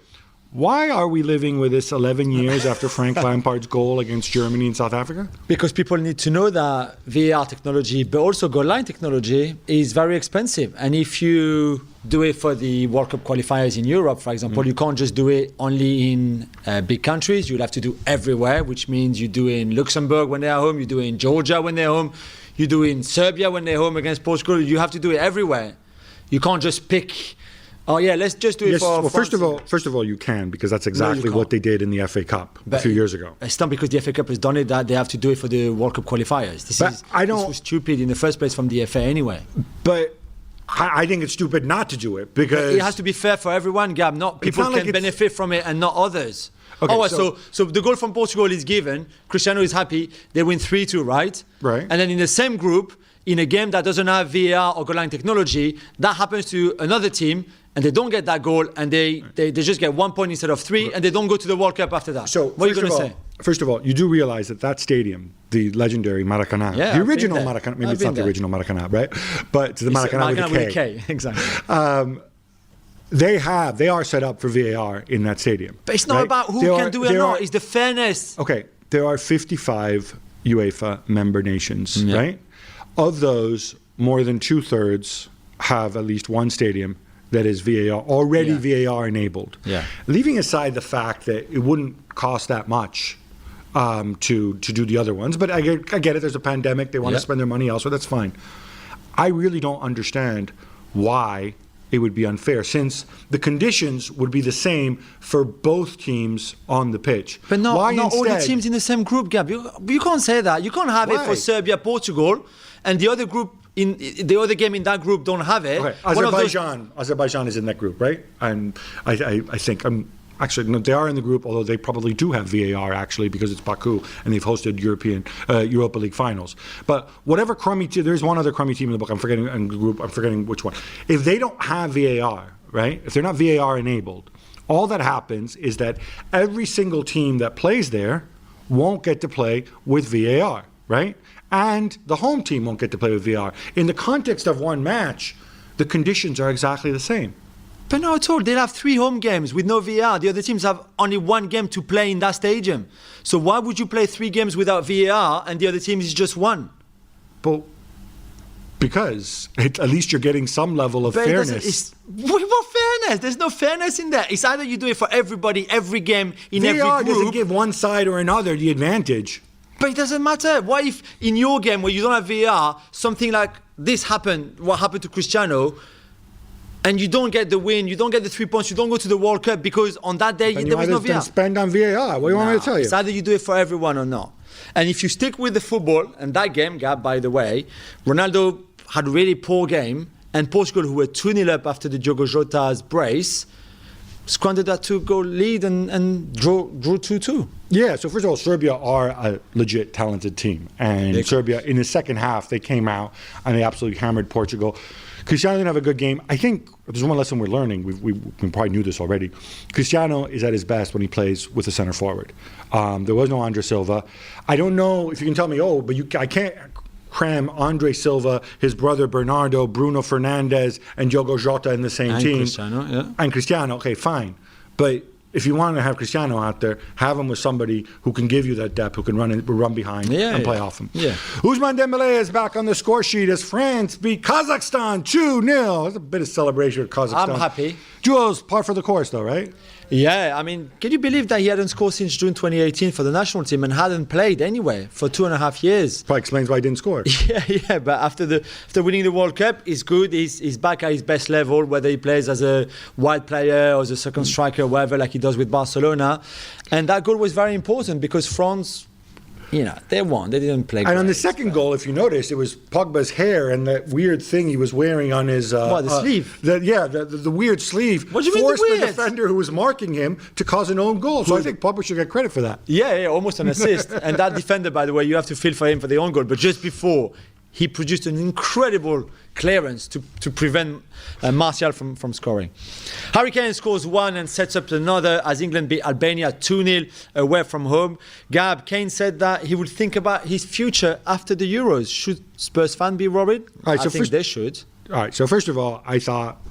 Why are we living with this 11 years after Frank Lampard's goal against Germany in South Africa? Because people need to know that VAR technology, but also goal line technology, is very expensive. And if you do it for the World Cup qualifiers in Europe, for example, you can't just do it only in big countries. You'll have to do everywhere, which means you do it in Luxembourg when they're home, you do it in Georgia when they're home, you do it in Serbia when they're home against Portugal. You have to do it everywhere. You can't just pick... Oh yeah, let's just do it for. Well, first of all, you can, because that's exactly what they did in the FA Cup a few years ago. It's not because the FA Cup has done it that they have to do it for the World Cup qualifiers. This was stupid in the first place from the FA anyway. But I think it's stupid not to do it, because it has to be fair for everyone, Gab. Not people can benefit from it and not others. Okay, so the goal from Portugal is given. Cristiano is happy. They win 3-2, right? Right. And then in the same group, in a game that doesn't have VAR or goal line technology, that happens to another team, and they don't get that goal, and they just get 1 point instead of 3, and they don't go to the World Cup after that. So what are you going to say? First of all, you do realize that stadium, the legendary Maracanã, the original Maracanã, maybe it's not the original Maracanã, right? But it's the Maracanã with a K. Exactly. They are set up for VAR in that stadium. But it's not about who can do it or not, it's the fairness. Okay, there are 55 UEFA member nations, right? Of those, more than 2/3 have at least one stadium that is VAR enabled. Yeah. Leaving aside the fact that it wouldn't cost that much to do the other ones, but I get it. There's a pandemic. They want to spend their money elsewhere. That's fine. I really don't understand why it would be unfair, since the conditions would be the same for both teams on the pitch. But not all the teams in the same group, Gab. You can't say that. You can't have it for Serbia, Portugal, and the other group in the other game in that group don't have it. Okay. Azerbaijan is in that group, right? And I think actually, no, they are in the group, although they probably do have VAR, actually, because it's Baku and they've hosted Europa League finals. But whatever crummy team, there's one other crummy team in the book, I'm forgetting which one. If they don't have VAR, right, if they're not VAR enabled, all that happens is that every single team that plays there won't get to play with VAR, right? And the home team won't get to play with VAR. In the context of one match, the conditions are exactly the same. But not at all. They'll have 3 home games with no VAR. The other teams have only 1 game to play in that stadium. So why would you play 3 games without VAR and the other team is just 1? But because at least you're getting some level of fairness. What fairness? There's no fairness in that. It's either you do it for everybody, every game, in VAR every group. doesn't give one side or another the advantage. But it doesn't matter. What if in your game where you don't have VAR, something like this happened, what happened to Cristiano, and you don't get the win, you don't get the 3 points, you don't go to the World Cup because on that day there was no VAR. Spend on VAR. What do you want me to tell you? It's either you do it for everyone or not. And if you stick with the football, and that game, Gab, by the way, Ronaldo had a really poor game, and Portugal, who were 2-0 up after the Diogo Jota's brace, squandered that 2-goal lead and drew 2-2. Yeah, so first of all, Serbia are a legit talented team. And Serbia, in the second half, they came out and they absolutely hammered Portugal. Cristiano didn't have a good game. I think there's one lesson we're learning. We probably knew this already. Cristiano is at his best when he plays with a center forward. There was no Andre Silva. I don't know if you can tell me, I can't cram Andre Silva, his brother Bernardo, Bruno Fernandes, and Diogo Jota in the same team. And Cristiano, okay, fine. But if you want to have Cristiano out there, have him with somebody who can give you that depth, who can run behind and play off him. Yeah. Ousmane Dembélé is back on the score sheet as France beat Kazakhstan 2-0. There's a bit of celebration with Kazakhstan. I'm happy. Jules, par for the course though, right? Yeah, I mean, can you believe that he hadn't scored since June 2018 for the national team and hadn't played anyway for 2.5 years? Probably explains why he didn't score. Yeah, but after winning the World Cup, he's good. He's back at his best level, whether he plays as a wide player or as a second striker, whatever, like he does with Barcelona. And that goal was very important because France, they won. They didn't play great. And on the second goal, if you notice, it was Pogba's hair and that weird thing he was wearing on his... the sleeve? The weird sleeve. What do you mean forced the defender who was marking him to cause an own goal. So I think Pogba should get credit for that. Yeah, almost an assist. And that defender, by the way, you have to feel for him for the own goal. But just before, he produced an incredible clearance to prevent Martial from scoring. Harry Kane scores one and sets up another as England beat Albania 2-0 away from home. Gab, Kane said that he would think about his future after the Euros. Should Spurs fans be worried? I think they should. All right, so first of all, I thought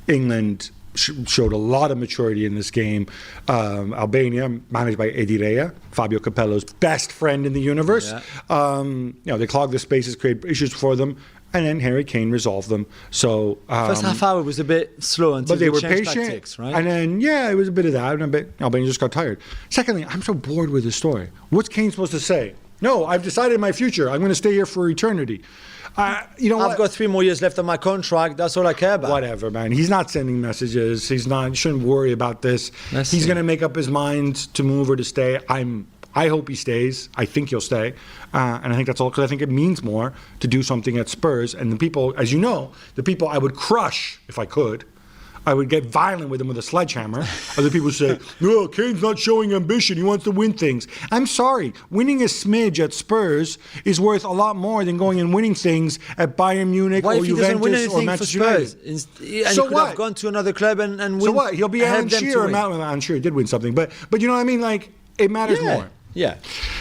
England showed a lot of maturity in this game. Albania, managed by Edirea, Fabio Capello's best friend in the universe. Yeah. They clogged the spaces, create issues for them, and then Harry Kane resolved them. So first half hour was a bit slow until but they were changed patient, tactics, right? And then it was a bit of that, and a bit Albania just got tired. Secondly, I'm so bored with this story. What's Kane supposed to say? No, I've decided my future. I'm going to stay here for eternity. I've got 3 more years left on my contract. That's all I care about. Whatever, man. He's not sending messages. He shouldn't worry about this. He's going to make up his mind to move or to stay. I hope he stays. I think he'll stay. And I think that's all because I think it means more to do something at Spurs. And the people, as you know, the people I would crush if I could. I would get violent with him with a sledgehammer. Other people say, no, Kane's not showing ambition. He wants to win things. I'm sorry. Winning a smidge at Spurs is worth a lot more than going and winning things at Bayern Munich or Juventus or Manchester United. And he could have gone to another club and win. So what? He'll be Alan Shearer. Alan Shearer did win something. But you know what I mean? Like, it matters more. Yeah.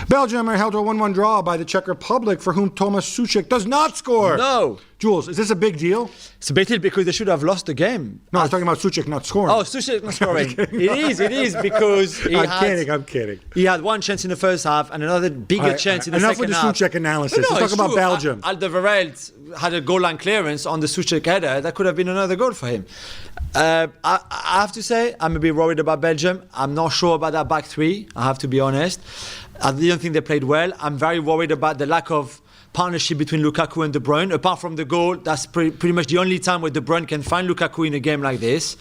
Belgium are held to a 1-1 draw by the Czech Republic, for whom Tomas Suchek does not score. No. Jules, is this a big deal? It's a big deal because they should have lost the game. No, I was talking about Suchek not scoring. Oh, Suchek not scoring. It is because I'm kidding. He had one chance in the first half and another bigger chance in the second half. Enough with the Suchek analysis. Let's talk about Belgium. Alderweireld had a goal line clearance on the Suchek header. That could have been another goal for him. I have to say, I'm a bit worried about Belgium. I'm not sure about that back three, I have to be honest. I didn't think they played well. I'm very worried about the lack of partnership between Lukaku and De Bruyne. Apart from the goal, that's pretty much the only time where De Bruyne can find Lukaku in a game like this.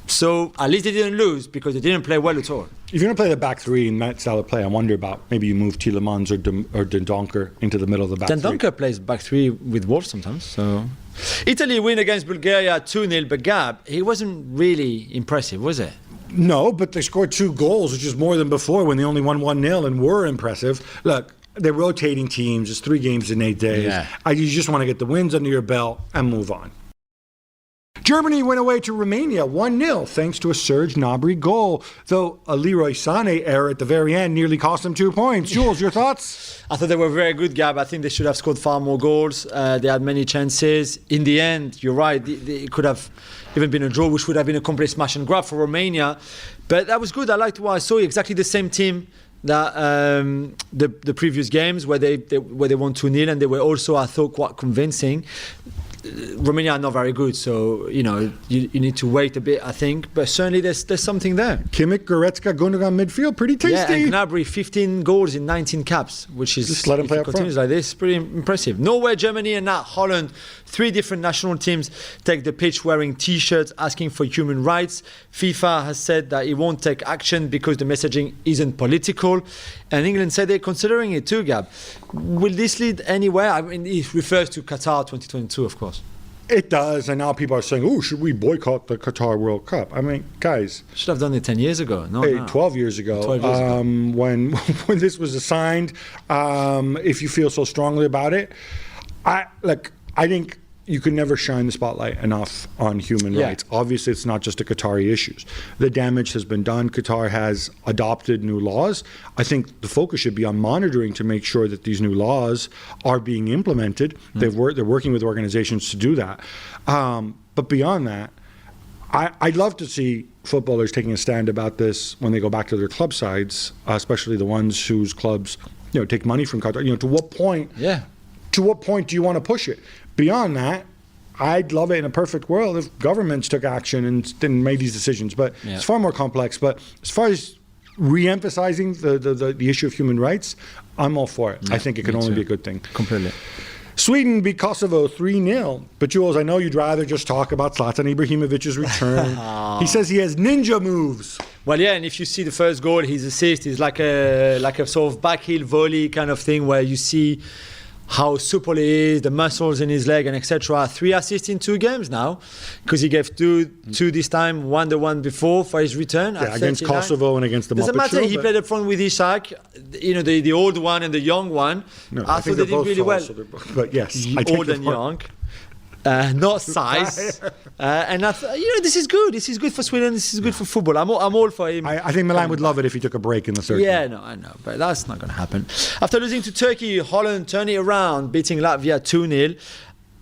So at least they didn't lose because they didn't play well at all. If you're going to play the back three in that style of play, I wonder about maybe you move Tielemans or Den Donker into the middle of the back Den three. Donker plays back three with Wolves sometimes. So Italy win against Bulgaria 2-0, but Gab, he wasn't really impressive, was it? No, but they scored 2 goals, which is more than before when they only won 1-0 and were impressive. Look, they're rotating teams. It's 3 games in 8 days. Yeah. You just want to get the wins under your belt and move on. Germany went away to Romania 1-0 thanks to a Serge Gnabry goal, though a Leroy Sané error at the very end nearly cost them 2 points. Jules, your thoughts? I thought they were very good, Gab. I think they should have scored far more goals. They had many chances. In the end, you're right, it could have even been a draw, which would have been a complete smash and grab for Romania. But that was good. I liked what I saw. Exactly the same team that the previous games where they won 2-0, and they were also, I thought, quite convincing. Romania are not very good, so you need to wait a bit, I think. But certainly there's something there. Kimmich, Goretzka, Gundogan midfield, pretty tasty. Yeah, and Gnabry 15 goals in 19 caps, which is, just let him play up continues front. Like this, pretty impressive. Norway, Germany, and now Holland. 3 different national teams take the pitch wearing T-shirts asking for human rights. FIFA has said that it won't take action because the messaging isn't political, and England said they're considering it too. Gab, will this lead anywhere? I mean, it refers to Qatar 2022, of course. It does, and now people are saying, "Oh, should we boycott the Qatar World Cup?" I mean, guys, should have done it 10 years ago. No, 12 years ago. 12 years ago. When this was assigned, if you feel so strongly about it, I think you can never shine the spotlight enough on human rights. Obviously, it's not just the Qatari issues. The damage has been done. Qatar has adopted new laws. I think the focus should be on monitoring to make sure that these new laws are being implemented. They're working with organizations to do that. But beyond that, I'd love to see footballers taking a stand about this when they go back to their club sides, especially the ones whose clubs take money from Qatar. To what point? Yeah. To what point do you want to push it? Beyond that, I'd love it in a perfect world if governments took action and made these decisions. But it's far more complex. But as far as re-emphasizing the issue of human rights, I'm all for it. Yeah, I think it can only be a good thing. Completely. Sweden beat Kosovo 3-0. But Jules, I know you'd rather just talk about Zlatan Ibrahimovic's return. He says he has ninja moves. Well, yeah, and if you see the first goal, his assist is like a sort of backheel volley kind of thing where you see how supple he is, the muscles in his leg, and etc. 3 assists in 2 games now, because he gave two this time, one the one before for his return. Yeah, against Kosovo and against the Doesn't Muppet matter. Show, He but- played up front with Ishak, the old one and the young one. No, I thought they did really well. But yes, I take Old your and point. young. Not size, and this is good. This is good for Sweden. This is good for football. I'm all for him. I think Milan would love it if he took a break in the third. Yeah, no, I know, but that's not going to happen. After losing to Turkey, Holland turned it around, beating Latvia 2-0.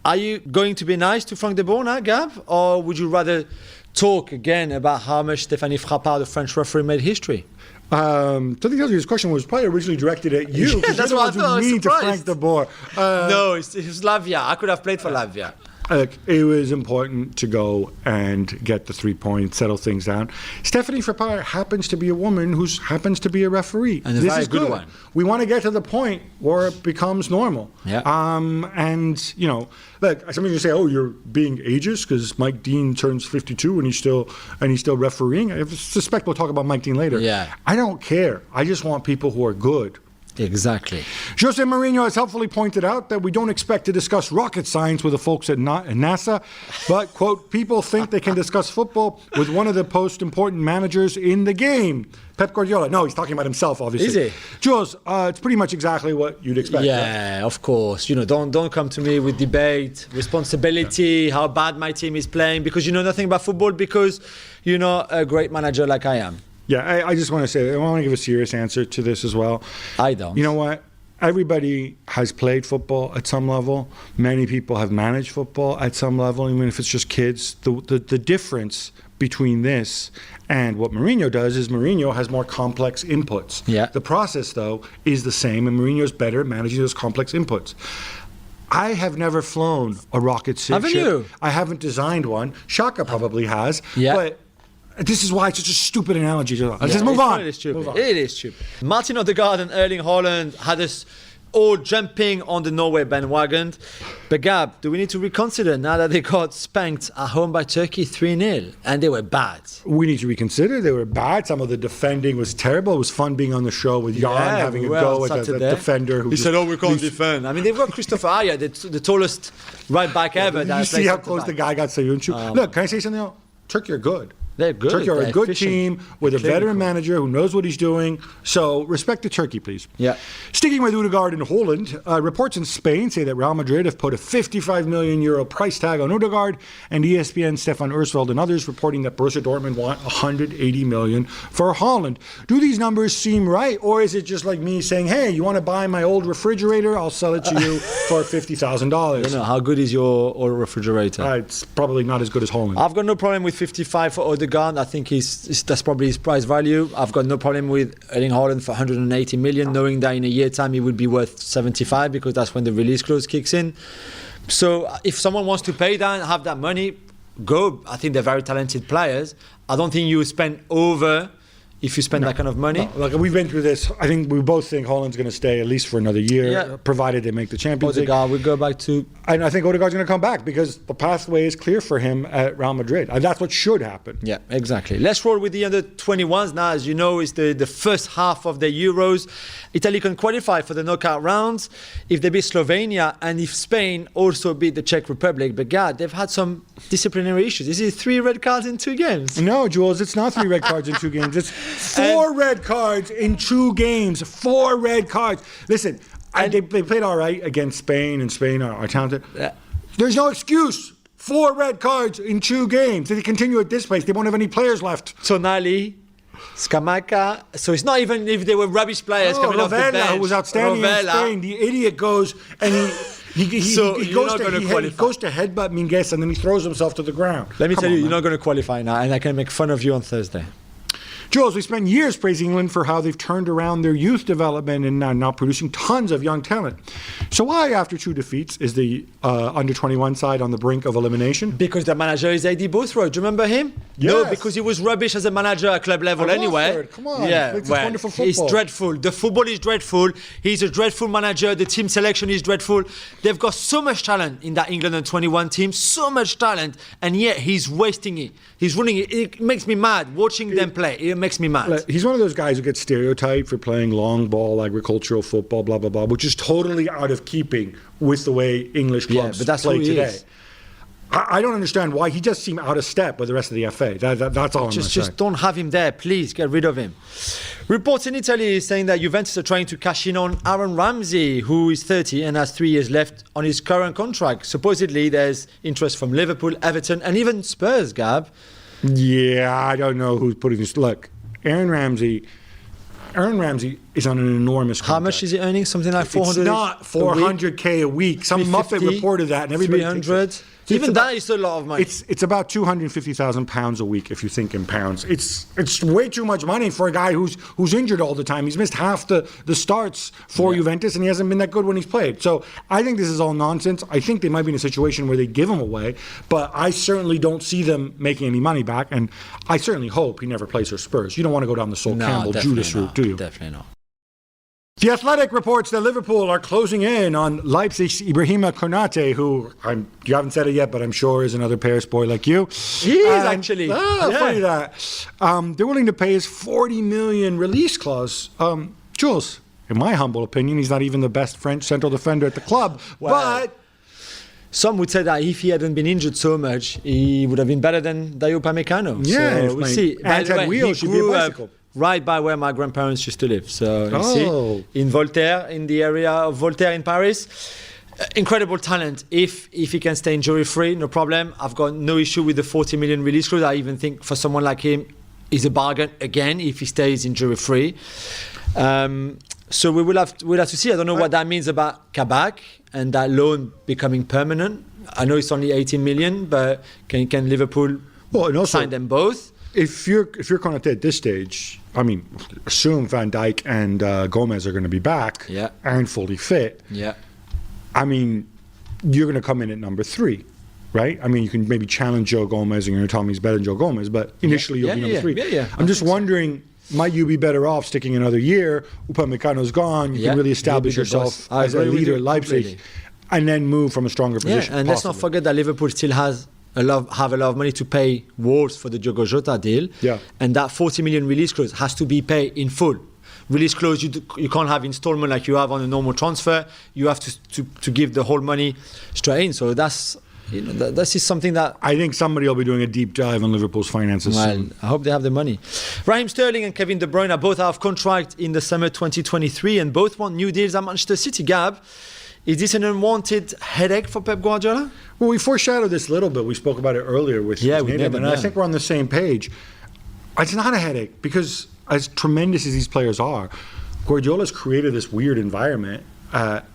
Are you going to be nice to Frank de Boer now, Gab, or would you rather talk again about how much Stéphanie Frappard, the French referee, made history? To the other, his question was probably originally directed at you. Yeah, that's what I thought. I was mean to surprised. Frank de Boer. No, it was Latvia. I could have played for Latvia. Look, it was important to go and get the 3 points, settle things down. Stéphanie Frappard happens to be a woman who happens to be a referee. And a this very is good one. We want to get to the point where it becomes normal. Yeah. And, you know, look, somebody's going to say, oh, you're being ageist because Mike Dean turns 52 and he's still refereeing. I suspect we'll talk about Mike Dean later. Yeah. I don't care. I just want people who are good. Exactly. Jose Mourinho has helpfully pointed out that we don't expect to discuss rocket science with the folks at NASA, but, quote, people think they can discuss football with one of the most important managers in the game, Pep Guardiola. No, he's talking about himself, obviously. Is he? Jules, it's pretty much exactly what you'd expect. Yeah, of course. You know, don't come to me with debate, responsibility, how bad my team is playing, because you know nothing about football, because you're not a great manager like I am. Yeah, I just want to say, I want to give a serious answer to this as well. I don't. You know what? Everybody has played football at some level. Many people have managed football at some level, even if it's just kids. The difference between this and what Mourinho does is Mourinho has more complex inputs. Yeah. The process, though, is the same, and Mourinho's better at managing those complex inputs. I have never flown a rocket ship. Haven't you? I haven't designed one. Shaka probably has. Yeah. But this is why it's such a stupid analogy. Let's just move on. It is stupid. Move on. It is stupid. Martin Odegaard and Erling Haaland had us all jumping on the Norway bandwagon. But Gab, do we need to reconsider now that they got spanked at home by Turkey 3-0 and they were bad? We need to reconsider. They were bad. Some of the defending was terrible. It was fun being on the show with Jan having a go at the defender. Who he said, we can't defend. I mean, they've got Christopher Ayer, the tallest right back ever. Did you see how close the guy got Sayuncu? Look, can I say something else? Turkey are good. They're good. Turkey are They're a good efficient, team with a clinical. veteran manager who knows what he's doing. So respect to Turkey, please. Yeah. Sticking with Odegaard in Holland, reports in Spain say that Real Madrid have put a €55 million price tag on Odegaard, and ESPN, Stefan Ursveld, and others reporting that Borussia Dortmund want $180 million for Holland. Do these numbers seem right, or is it just like me saying, hey, you want to buy my old refrigerator? I'll sell it to you for $50,000. You know, how good is your old refrigerator? It's probably not as good as Holland. I've got no problem with 55 for Odegaard. I think that's probably his price value. I've got no problem with Erling Haaland for 180 million, knowing that in a year time he would be worth 75 because that's when the release clause kicks in. So if someone wants to pay that and have that money, go. I think they're very talented players. I don't think you spend over if you spend that kind of money. No, look, we've been through this. I think we both think Holland's going to stay at least for another year, provided they make the Champions League. Odegaard will go back to... And I think Odegaard's going to come back because the pathway is clear for him at Real Madrid. And that's what should happen. Yeah, exactly. Let's roll with the under-21s now. As you know, it's the first half of the Euros. Italy can qualify for the knockout rounds if they beat Slovenia and if Spain also beat the Czech Republic. But God, they've had some disciplinary issues. Is it 3 red cards in 2 games? No, Jules, it's not 3 red cards in 2 games. It's 4 red cards in 2 games. 4 red cards. Listen, they played all right against Spain, and Spain are talented. There's no excuse. 4 red cards in 2 games. If they continue at this pace, they won't have any players left. Tonali, Scamacca. So it's not even if they were rubbish players coming off the bench. Who was outstanding in Spain. The idiot goes and he goes to headbutt Minguez and then he throws himself to the ground. Let me tell you, you're not going to qualify now, and I can make fun of you on Thursday. Jules, we spent years praising England for how they've turned around their youth development and now producing tons of young talent. So why, after 2 defeats, is the under-21 side on the brink of elimination? Because the manager is Eddie Boothroyd. Do you remember him? Yes. No, because he was rubbish as a manager at club level anyway. Come on. Yeah, It's wonderful football. He's dreadful. The football is dreadful. He's a dreadful manager. The team selection is dreadful. They've got so much talent in that England under-21 team, so much talent, and yet he's wasting it. He's running it. It makes me mad watching them play. makes me mad. He's one of those guys who gets stereotyped for playing long ball, agricultural football, blah, blah, blah, which is totally out of keeping with the way English clubs play today. I don't understand why he just seemed out of step with the rest of the FA. That's all I'm saying. Just don't have him there, please. Get rid of him. Reports in Italy saying that Juventus are trying to cash in on Aaron Ramsey, who is 30 and has 3 years left on his current contract. Supposedly, there's interest from Liverpool, Everton, and even Spurs, Gab. Yeah, I don't know who's putting this. Look, Aaron Ramsey is on an enormous contract. How much is he earning? Something like 400? It's not 400K a week. Some Muppet reported that, and everybody 300. Even that is a lot of money. It's about £250,000 a week if you think in pounds. It's way too much money for a guy who's injured all the time. He's missed half the starts for Juventus, and he hasn't been that good when he's played. So I think this is all nonsense. I think they might be in a situation where they give him away, but I certainly don't see them making any money back, and I certainly hope he never plays for Spurs. You don't want to go down the Sol Campbell Judas route, do you? Definitely not. The Athletic reports that Liverpool are closing in on Leipzig's Ibrahima Konate, who you haven't said it yet, but I'm sure is another Paris boy like you. He is actually. Funny that. They're willing to pay his $40 million release clause. Jules, in my humble opinion, he's not even the best French central defender at the club. But some would say that if he hadn't been injured so much, he would have been better than Dayo Upamecano. Yeah, so we'll see. And had wheels, he'd be a bicycle. Right by where my grandparents used to live. So you see, in Voltaire, in the area of Voltaire in Paris. Incredible talent. If he can stay injury-free, no problem. I've got no issue with the 40 million release clause. I even think for someone like him, is a bargain again if he stays injury-free. So we'll have to see. I don't know what that means about Kabak and that loan becoming permanent. I know it's only 18 million, but can Liverpool sign them both? If you're Konate at this stage, I mean, assume Van Dijk and Gomez are going to be back and fully fit. Yeah. I mean, you're going to come in at number 3, right? I mean, you can maybe challenge Joe Gomez and you're going to tell me he's better than Joe Gomez, but initially you'll be number 3. Yeah. I'm just wondering, might you be better off sticking another year? Upamecano's gone. You can really establish yourself as a leader at Leipzig and then move from a stronger position. And let's not forget that Liverpool still have a lot of money to pay Wolves for the Diogo Jota deal. Yeah. And that 40 million release clause has to be paid in full. Release clause, you can't have installment like you have on a normal transfer. You have to give the whole money straight in. So this is something that I think somebody will be doing a deep dive on Liverpool's finances soon. I hope they have the money. Raheem Sterling and Kevin De Bruyne are both out of contract in the summer 2023 and both want new deals at Manchester City. Gab, is this an unwanted headache for Pep Guardiola? Well, we foreshadowed this a little bit. We spoke about it earlier with Nadim, and I think we're on the same page. It's not a headache because as tremendous as these players are, Guardiola's created this weird environment.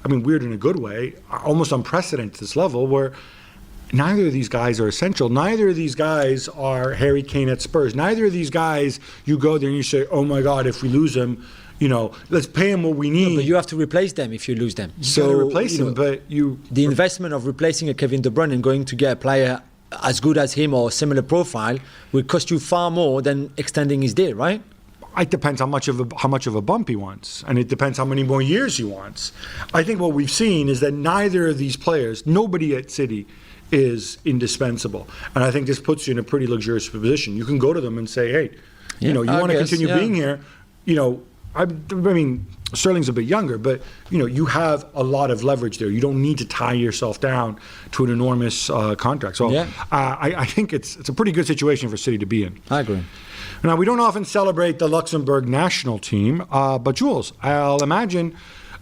Weird in a good way, almost unprecedented to this level, where neither of these guys are essential. Neither of these guys are Harry Kane at Spurs. Neither of these guys, you go there and you say, oh my God, if we lose him, let's pay him what we need. No, but you have to replace them if you lose them. You gotta replace them, but the investment of replacing a Kevin De Bruyne and going to get a player as good as him or similar profile will cost you far more than extending his deal, right? It depends how much of a bump he wants, and it depends how many more years he wants. I think what we've seen is that neither of these players, nobody at City, is indispensable, and I think this puts you in a pretty luxurious position. You can go to them and say, "Hey, you want to continue being here." I mean, Sterling's a bit younger, but you have a lot of leverage there. You don't need to tie yourself down to an enormous contract. So I think it's a pretty good situation for City to be in. I agree. Now, we don't often celebrate the Luxembourg national team, but Jules, I'll imagine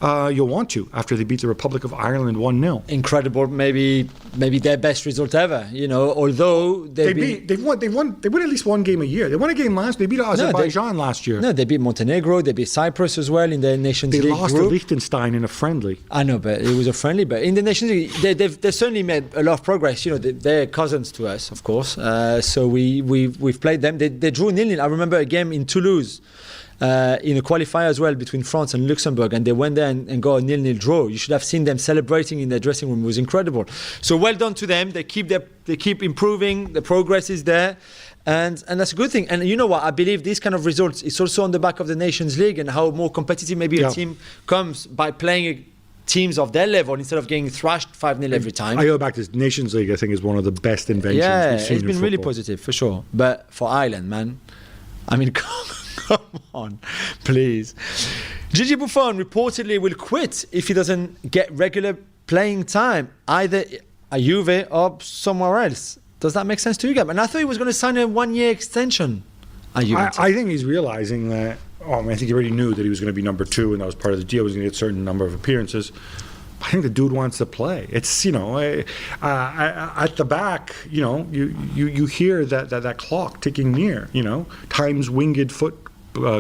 you'll want to after they beat the Republic of Ireland 1-0. Incredible, maybe their best result ever. Although they won at least one game a year. They won a game last. They beat Azerbaijan last year. No, they beat Montenegro. They beat Cyprus as well in the Nations League. They lost group. to Liechtenstein in a friendly. I know, but it was a friendly. But in the Nations League, they've certainly made a lot of progress. They're cousins to us, of course. So we've played them. They drew 0-0. I remember a game in Toulouse. In a qualifier as well between France and Luxembourg, and they went there and got a 0-0 draw. You should have seen them celebrating in their dressing room. It was incredible. So well done to them. They keep improving. The progress is there, and that's a good thing. And you know what? I believe these kind of results is also on the back of the Nations League and how more competitive maybe a team comes by playing teams of their level instead of getting thrashed 5-0 every time. I go back to this Nations League. I think is one of the best inventions we've seen in it's been football. really positive for sure. But for Ireland, man. I mean, come on, please. Gigi Buffon reportedly will quit if he doesn't get regular playing time, either at Juve or somewhere else. Does that make sense to you, Gab? And I thought he was going to sign a 1-year extension at Juve. I think he's realizing that, I think he already knew that he was going to be number 2, and that was part of the deal. He was going to get a certain number of appearances. I think the dude wants to play. It's, at the back, you hear that clock ticking near, time's winged foot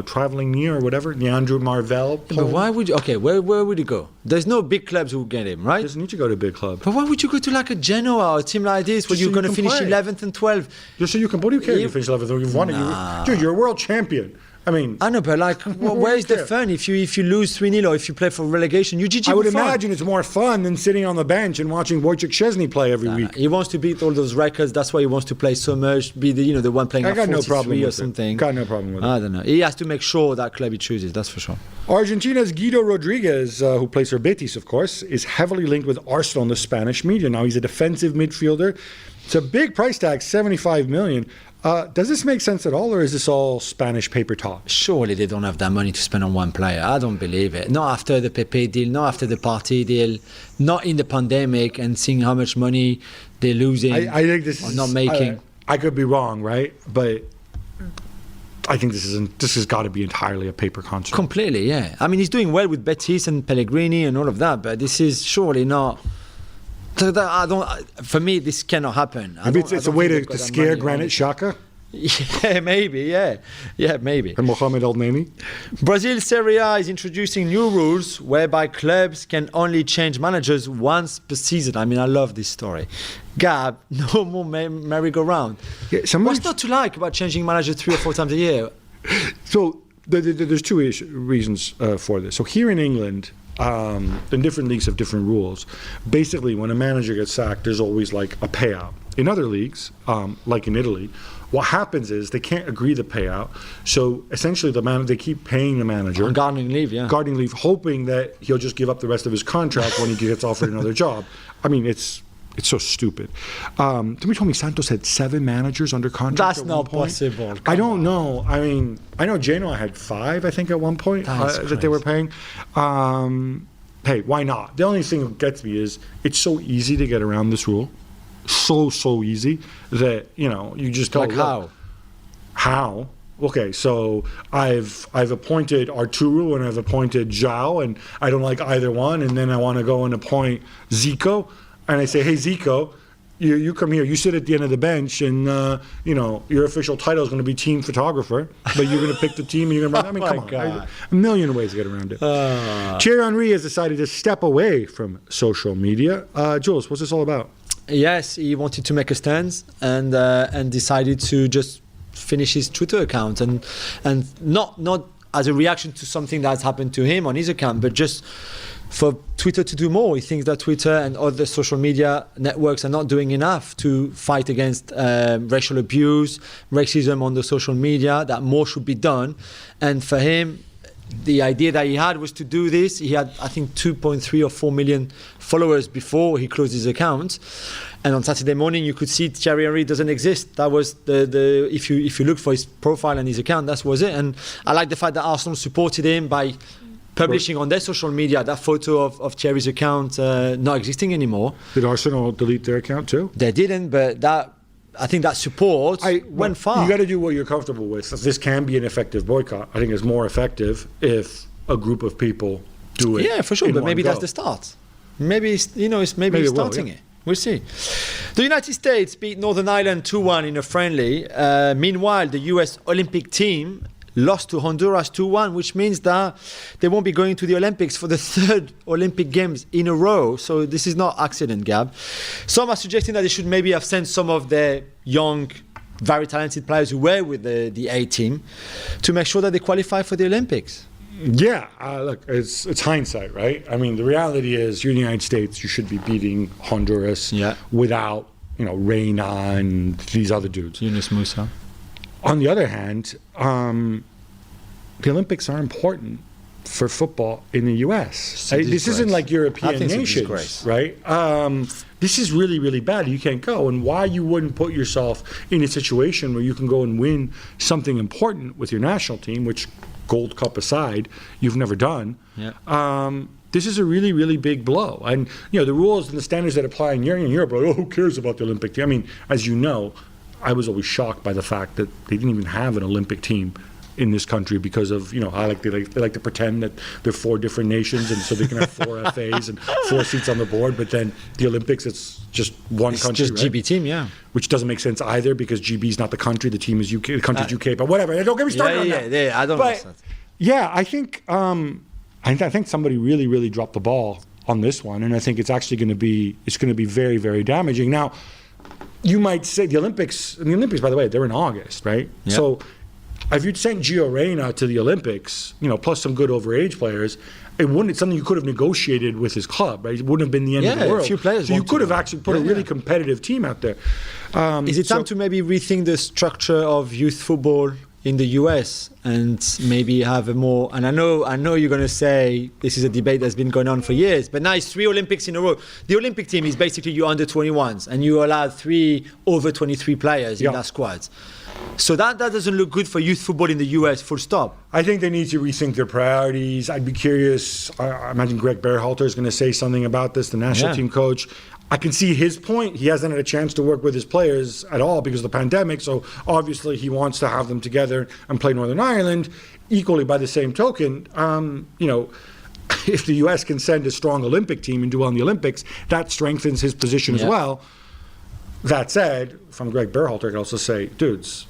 traveling near or whatever. Leandro Marvell. But why would you, where would he go? There's no big clubs who get him, right? He doesn't need to go to a big club. But why would you go to like a Genoa or a team like this where you're going to finish 11th and 12th? Just so you can, what do you care if you finish 11th or you've won it? Dude, you're a world champion. I know, but where is the fun if you lose 3-0 or if you play for relegation? I would imagine it's more fun than sitting on the bench and watching Wojciech Szczesny play every week. He wants to beat all those records. That's why he wants to play so much. Be the one playing at 43 or something. Got no problem with it. I don't know. He has to make sure that club he chooses. That's for sure. Argentina's Guido Rodriguez, who plays for Betis, of course, is heavily linked with Arsenal in the Spanish media. Now he's a defensive midfielder. It's a big price tag, $75 million. Does this make sense at all, or is this all Spanish paper talk? Surely they don't have that money to spend on one player. I don't believe it. Not after the Pepe deal, not after the Partey deal, not in the pandemic and seeing how much money they're losing. I think this is not making. I could be wrong, right? But I think this has got to be entirely a paper contract. Completely, yeah. I mean, he's doing well with Betis and Pellegrini and all of that, but this is surely not. For me, this cannot happen. Maybe it's a way to scare Granit Xhaka? Yeah, maybe, yeah, maybe. And Mohamed El-Neni? Brazil Serie A is introducing new rules whereby clubs can only change managers once per season. I mean, I love this story. Gab, no more merry-go-round. Yeah, what's not to like about changing managers 3 or 4 times a year? So there's 2 reasons for this. So here in England, in different leagues have different rules. Basically, when a manager gets sacked, there's always like a payout. In other leagues, like in Italy, what happens is they can't agree the payout. So essentially, they keep paying the manager on gardening leave, hoping that he'll just give up the rest of his contract when he gets offered another job. I mean, it's so stupid. Somebody told me Santos had 7 managers under contract. That's not possible. I don't know. I mean, I know Genoa had 5, I think, at one point that they were paying. Hey, why not? The only thing that gets me is it's so easy to get around this rule. So easy that, you just go, like how? Okay, so I've appointed Arturo and I've appointed João, and I don't like either one, and then I want to go and appoint Zico. And I say, hey, Zico, you come here. You sit at the end of the bench, and your official title is going to be team photographer. But you're going to pick the team, and you're going to run. I mean, come on, God. A million ways to get around it. Thierry Henry has decided to step away from social media. Jules, what's this all about? Yes, he wanted to make a stand and decided to just finish his Twitter account and not as a reaction to something that's happened to him on his account, but just for Twitter to do more. He thinks that Twitter and other social media networks are not doing enough to fight against racial abuse, racism on the social media, that more should be done. And for him, the idea that he had was to do this. He had, I think, 2.3 or 4 million followers before he closed his account. And on Saturday morning, you could see Thierry Henry doesn't exist. That was the if you look for his profile and his account, that was it. And I like the fact that Arsenal supported him by publishing on their social media that photo of Thierry's account not existing anymore. Did Arsenal delete their account too? They didn't, but I think that support went far. You got to do what you're comfortable with. This can be an effective boycott. I think it's more effective if a group of people do it. Yeah, for sure. But maybe that's the start. Maybe it's starting it. We'll see. The United States beat Northern Ireland 2-1 in a friendly. Meanwhile, the US Olympic team lost to Honduras 2-1, which means that they won't be going to the Olympics for the 3rd Olympic Games in a row. So this is not accident, Gab. Some are suggesting that they should maybe have sent some of their young, very talented players who were with the A team to make sure that they qualify for the Olympics. Yeah, look, it's hindsight, right? I mean, the reality is you're in the United States, you should be beating Honduras without, Reyna and these other dudes. Yunus Musa. On the other hand, the Olympics are important for football in the U.S. a This isn't like I European think it's a nations, disgrace. right? This is really, really bad. You can't go. And why you wouldn't put yourself in a situation where you can go and win something important with your national team, which Gold Cup aside, you've never done. Yeah. This is a really, really big blow. And, the rules and the standards that apply in Europe are, who cares about the Olympic team? I mean, as you know, I was always shocked by the fact that they didn't even have an Olympic team in this country because of, they like to pretend that they're 4 different nations and so they can have 4 FAs and 4 seats on the board. But then the Olympics, it's just one country, It's just right? GB team, yeah. Which doesn't make sense either because GB is not the country. The team is UK. The country's UK. But whatever. Don't get me started on that. Yeah, I don't understand. Yeah, I think I think somebody really, really dropped the ball on this one, and I think it's actually going to be very, very damaging. Now, you might say the Olympics, by the way, they're in August, right? Yeah. So if you'd sent Gio Reyna to the Olympics, plus some good overage players, it's something you could have negotiated with his club, right? It wouldn't have been the end of the world. A few players so you want could to have go. actually put a really competitive team out there. Is it time to maybe rethink the structure of youth football in the US and maybe have a more, and I know you're going to say this is a debate that's been going on for years, but now it's 3 Olympics in a row. The Olympic team is basically your under 21s and you allow 3 over 23 players in that squad. So that doesn't look good for youth football in the US, full stop. I think they need to rethink their priorities. I'd be curious. I imagine Greg Berhalter is going to say something about this, the national team coach. I can see his point. He hasn't had a chance to work with his players at all because of the pandemic. So obviously he wants to have them together and play Northern Ireland. Equally, by the same token, if the U.S. can send a strong Olympic team and do well in the Olympics, that strengthens his position as well. That said, from Greg Berhalter, I can also say, dudes,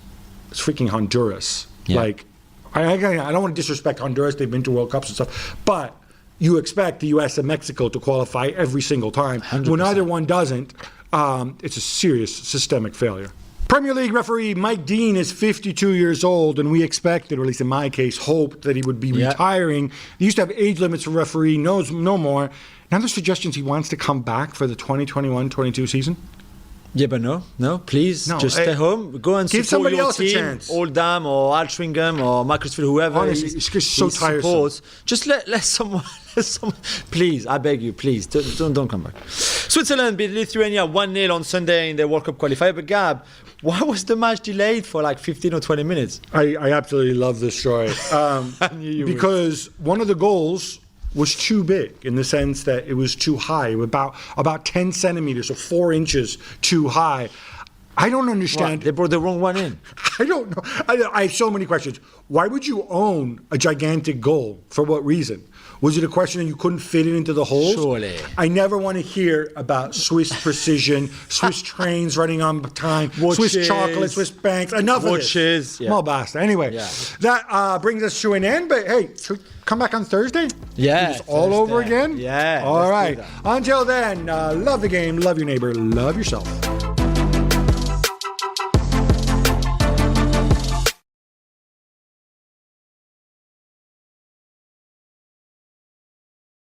it's freaking Honduras. Yeah. Like, I don't want to disrespect Honduras. They've been to World Cups and stuff. But you expect the U.S. and Mexico to qualify every single time. 100%. When either one doesn't, it's a serious systemic failure. Premier League referee Mike Dean is 52 years old, and we expected, or at least in my case, hoped that he would be retiring. They used to have age limits for referee, no more. Now there's suggestions he wants to come back for the 2021-22 season. Yeah, but no, please, just stay home. Go and give support somebody your else a team, chance. Oldham or Altrincham or Macclesfield, whoever. Honestly, it's just so tiresome. Just let someone, please, I beg you, please, don't come back. Switzerland beat Lithuania 1-0 on Sunday in the World Cup qualifier. But Gab, why was the match delayed for like 15 or 20 minutes? I absolutely love this story because one of the goals was too big in the sense that it was too high, about 10 centimeters or 4 inches too high. I don't understand. What? They brought the wrong one in. I don't know. I have so many questions. Why would you own a gigantic goal? For what reason? Was it a question that you couldn't fit it into the holes? Surely. I never want to hear about Swiss precision, Swiss trains running on time, Watches. Swiss chocolate, Swiss banks. Enough of this. Watches. Small bastard. Anyway, that brings us to an end. But hey, should we come back on Thursday? Yeah. Do this all over again? Yeah. All right. Until then, love the game, love your neighbor, love yourself.